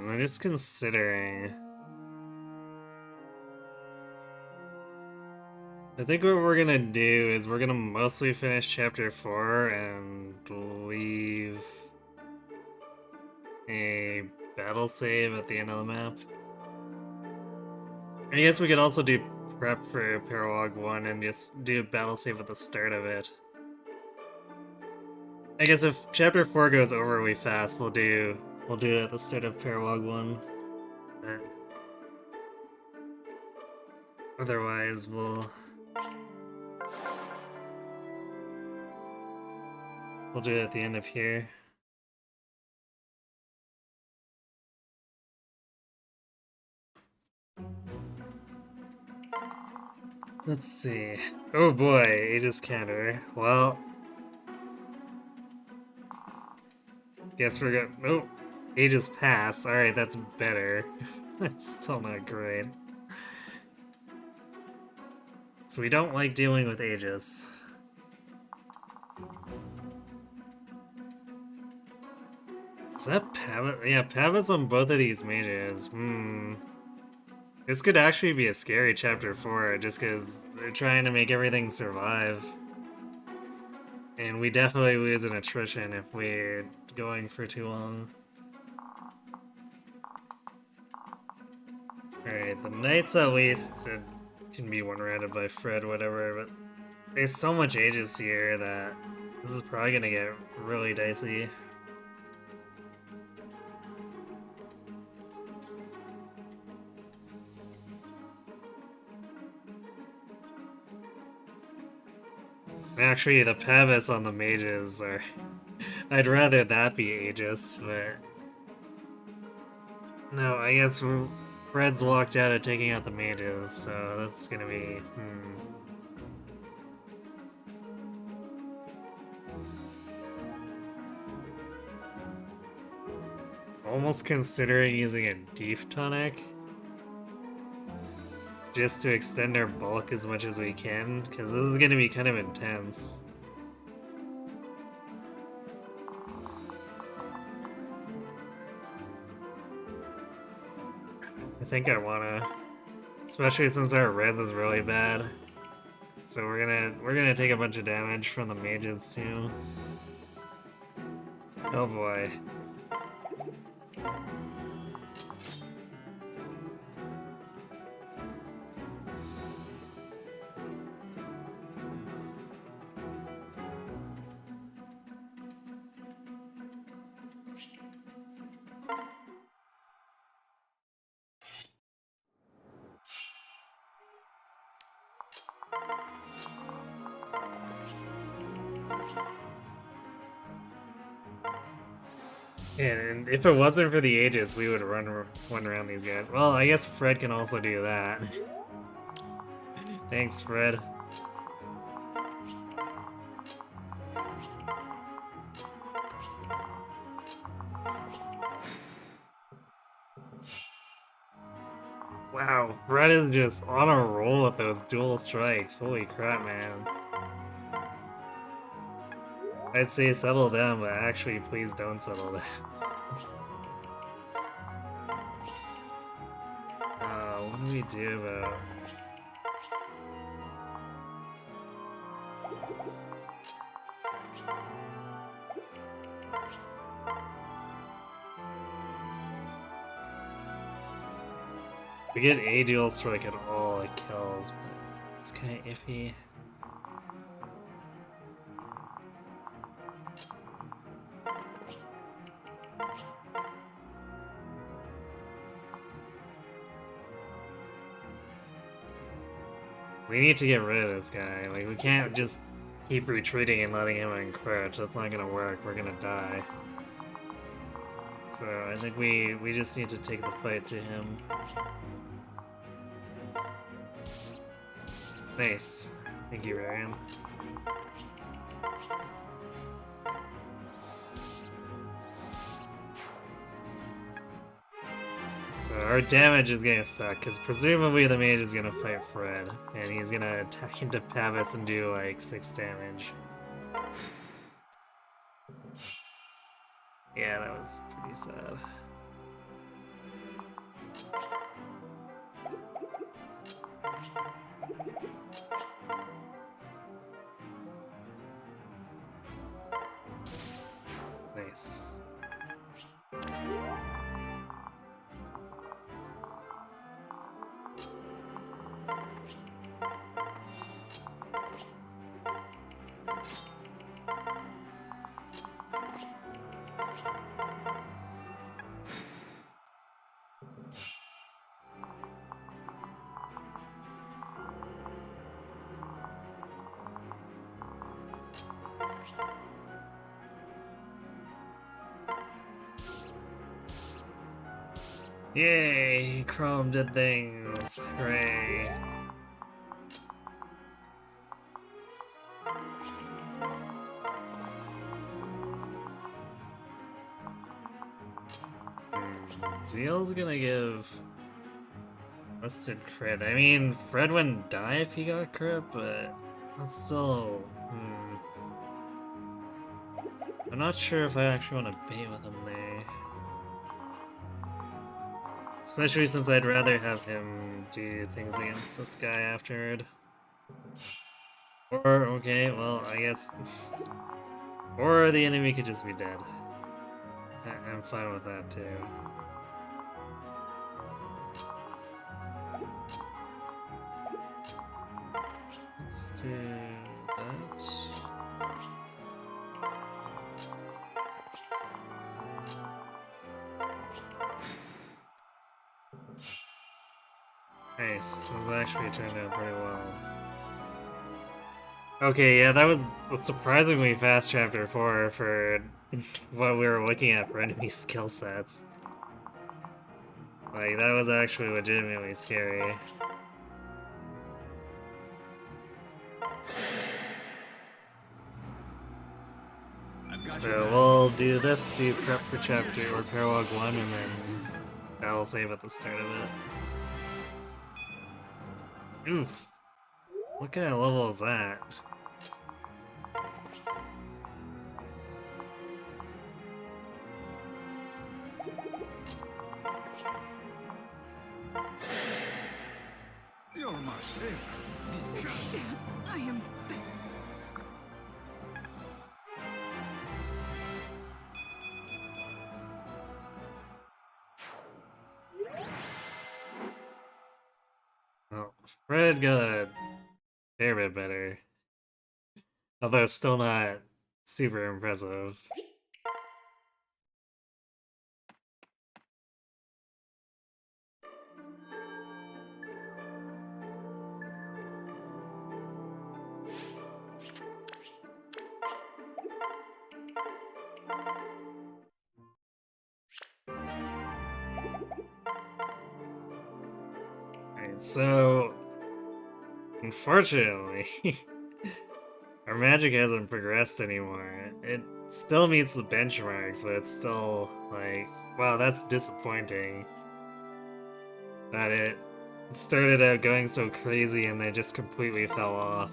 I'm just considering. I think what we're gonna do is we're gonna mostly finish chapter 4 and leave a battle save at the end of the map. I guess we could also do prep for Paralog 1 and just do a battle save at the start of it. I guess if chapter 4 goes overly fast, we'll do it at the start of Paralog 1. Otherwise, we'll do it at the end of here. Let's see. Oh boy, Aegis counter. Well, guess we're gonna. Oh, Aegis pass. Alright, that's better. That's still not great. So we don't like dealing with Aegis. Is that Pavis? Yeah, Pavis on both of these mages. This could actually be a scary chapter 4, just because they're trying to make everything survive. And we definitely lose an attrition if we're going for too long. Alright, the Knights at least can be one-rounded by Fred, whatever, but there's so much Aegis here that this is probably gonna get really dicey. Actually, the Pavis on the mages are... I'd rather that be Aegis, but... No, I guess Fred's locked out of taking out the mages, so that's gonna be... Almost considering using a Deef Tonic. Just to extend our bulk as much as we can, because this is gonna be kind of intense. I think I wanna, especially since our res is really bad. So we're gonna take a bunch of damage from the mages too. Oh boy. And if it wasn't for the Aegis, we would run around these guys. Well, I guess Fred can also do that. Thanks, Fred. Wow, Fred is just on a roll with those dual strikes. Holy crap, man. I'd say settle down, but actually, please don't settle down. What do we do about... If we get a dual strike at all, it kills, but it's kind of iffy. We need to get rid of this guy. Like, we can't just keep retreating and letting him encroach. That's not gonna work. We're gonna die. So I think we just need to take the fight to him. Nice. Thank you, Ryan. So our damage is gonna suck, because presumably the mage is gonna fight Fred, and he's gonna attack into Pavis and do like 6 damage. Yeah, that was pretty sad. Nice. Yay! Chrome did things! Hooray! Zeal's gonna give Rusted crit. I mean, Fred wouldn't die if he got crit, but that's still... I'm not sure if I actually want to bait with him there. Especially since I'd rather have him do things against this guy afterward. Or, okay, well, I guess... or the enemy could just be dead. I'm fine with that, too. Let's do that. Nice. This actually turned out pretty well. Okay, yeah, that was a surprisingly fast chapter 4 for what we were looking at for enemy skill sets. Like, that was actually legitimately scary. So we'll do this to prep for chapter or prologue 1, and then that'll save at the start of it. Oof. What kind of level is that? You're my savior. I am. Well, Fred got a fair bit better. Although still not super impressive. Alright, so unfortunately, our magic hasn't progressed anymore. It still meets the benchmarks, but it's still like, wow, that's disappointing. That it started out going so crazy and then just completely fell off.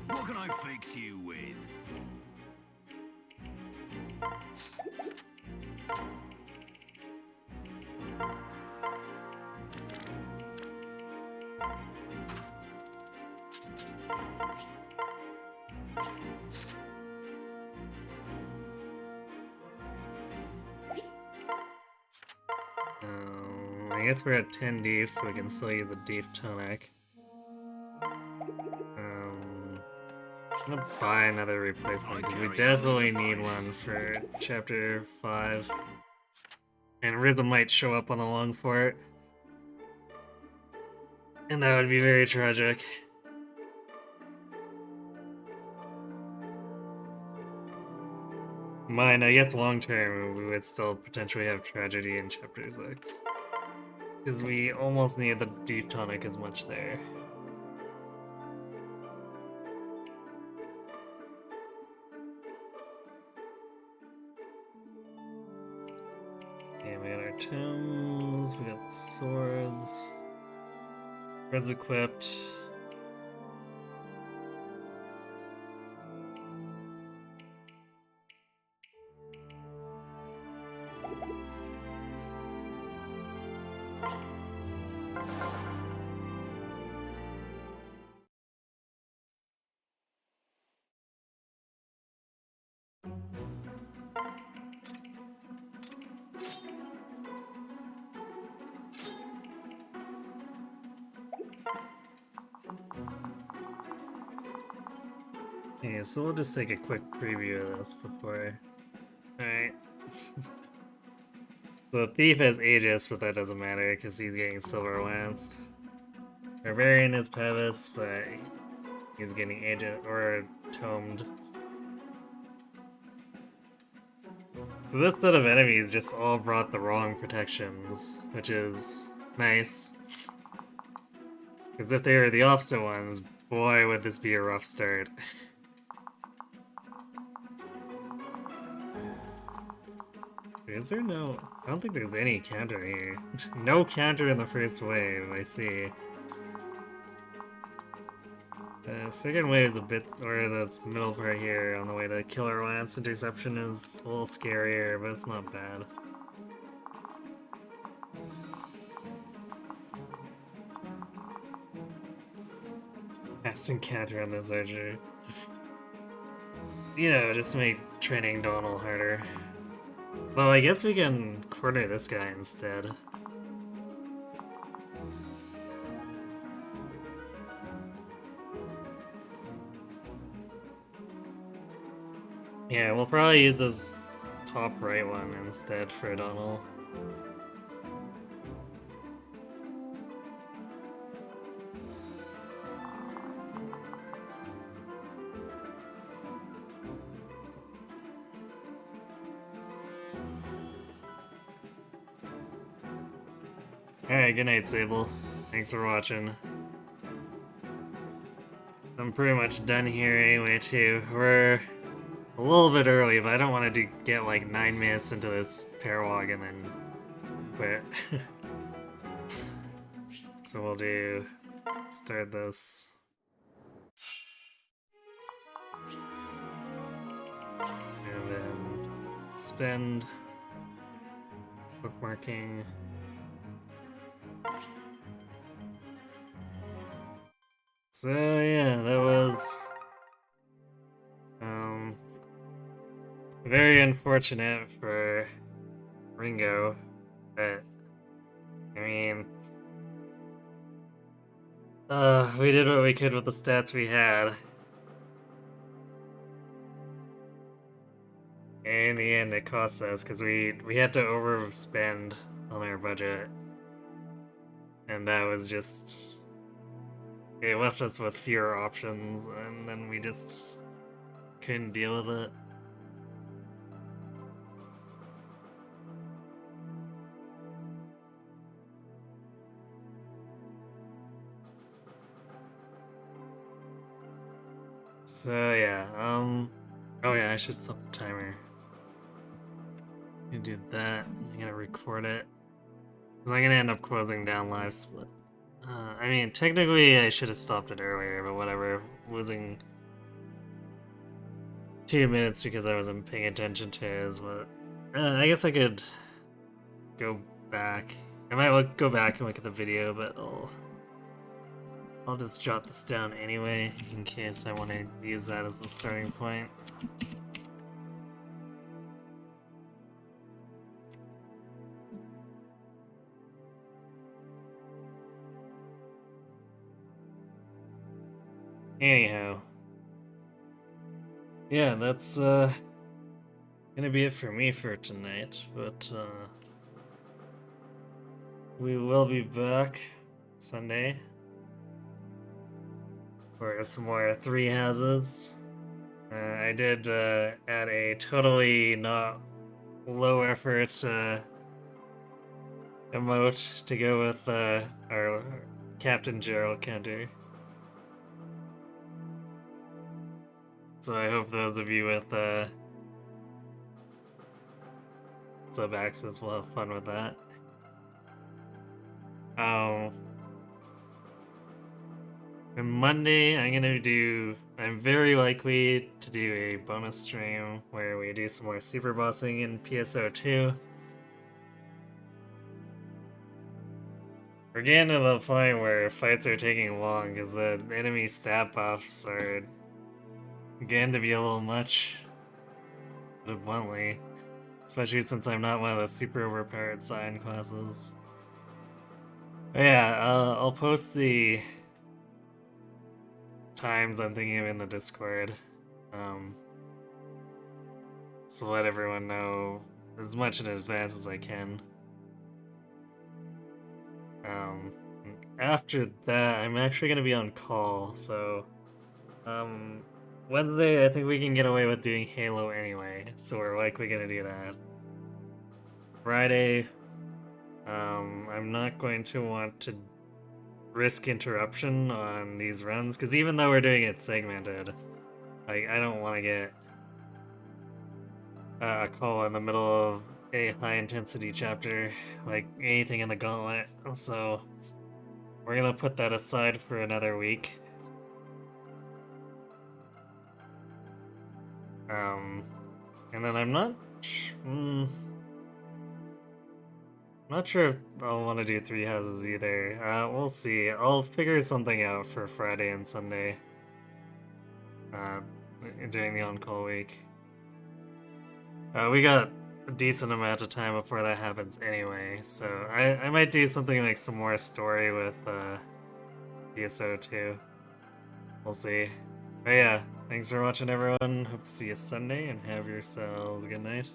What can I fix you with? I guess we're at 10 deep, so we can still use a deep tonic. I'm gonna buy another replacement because we definitely need one for chapter 5. And Rhythm might show up on the long fort. And that would be very tragic. Mine, I guess long term, we would still potentially have tragedy in chapter 6. Because we almost need the deep tonic as much there. Okay, we got our tomes, we got the swords. Red's equipped. Okay, so we'll just take a quick preview of this before. Alright. The thief has Aegis, but that doesn't matter because he's getting Silver Lance. Barbarian is Pavis, but he's getting Aegis or Tomed. So this set of enemies just all brought the wrong protections, which is nice. Because if they were the opposite ones, boy would this be a rough start. Is there no... I don't think there's any counter here. No counter in the first wave, I see. The second wave is a bit... or this middle part here on the way to Killer Lance Interception is a little scarier, but it's not bad. Casting counter on this archer. You know, just make training Donald harder. Well, I guess we can corner this guy instead. Yeah, we'll probably use this top right one instead for Donald. Alright, good night, Sable. Thanks for watching. I'm pretty much done here anyway, too. We're a little bit early, but I don't want to get like 9 minutes into this pairwalk and then quit. So we'll start this. And then spend bookmarking. So yeah, that was very unfortunate for Ringo, but I mean, we did what we could with the stats we had. And in the end, it cost us because we had to overspend on our budget, and that was just it left us with fewer options, and then we just couldn't deal with it. So yeah, oh yeah, I should set the timer. You do that. I'm gonna record it. Because I'm gonna end up closing down live split. I mean, technically I should have stopped it earlier, but whatever. Losing 2 minutes because I wasn't paying attention to his, but I guess I could go back. I might go back and look at the video, but I'll just jot this down anyway in case I want to use that as the starting point. Anyhow. Yeah, that's gonna be it for me for tonight, but we will be back Sunday for some more 3 houses. I did add a totally not low effort emote to go with our Captain Gerald counter. So I hope those of you with sub access will have fun with that. And Monday I'm very likely to do a bonus stream where we do some more super bossing in PSO2. We're getting to the point where fights are taking long because the enemy stat buffs are getting to be a little much, to put it bluntly. Especially since I'm not one of the super overpowered sign classes. But yeah, I'll post the times I'm thinking of in the Discord. So let everyone know as much in advance as I can. After that, I'm actually going to be on call, so Wednesday I think we can get away with doing Halo anyway, so we're likely going to do that. Friday, I'm not going to want to risk interruption on these runs, because even though we're doing it segmented, like, I don't want to get a call in the middle of a high-intensity chapter, like anything in the gauntlet, so we're gonna put that aside for another week. And then I'm not sure if I'll want to do 3 houses either. We'll see. I'll figure something out for Friday and Sunday during the on-call week. We got a decent amount of time before that happens anyway, so I might do something like some more story with PSO2. We'll see. But yeah, thanks for watching everyone. Hope to see you Sunday and have yourselves a good night.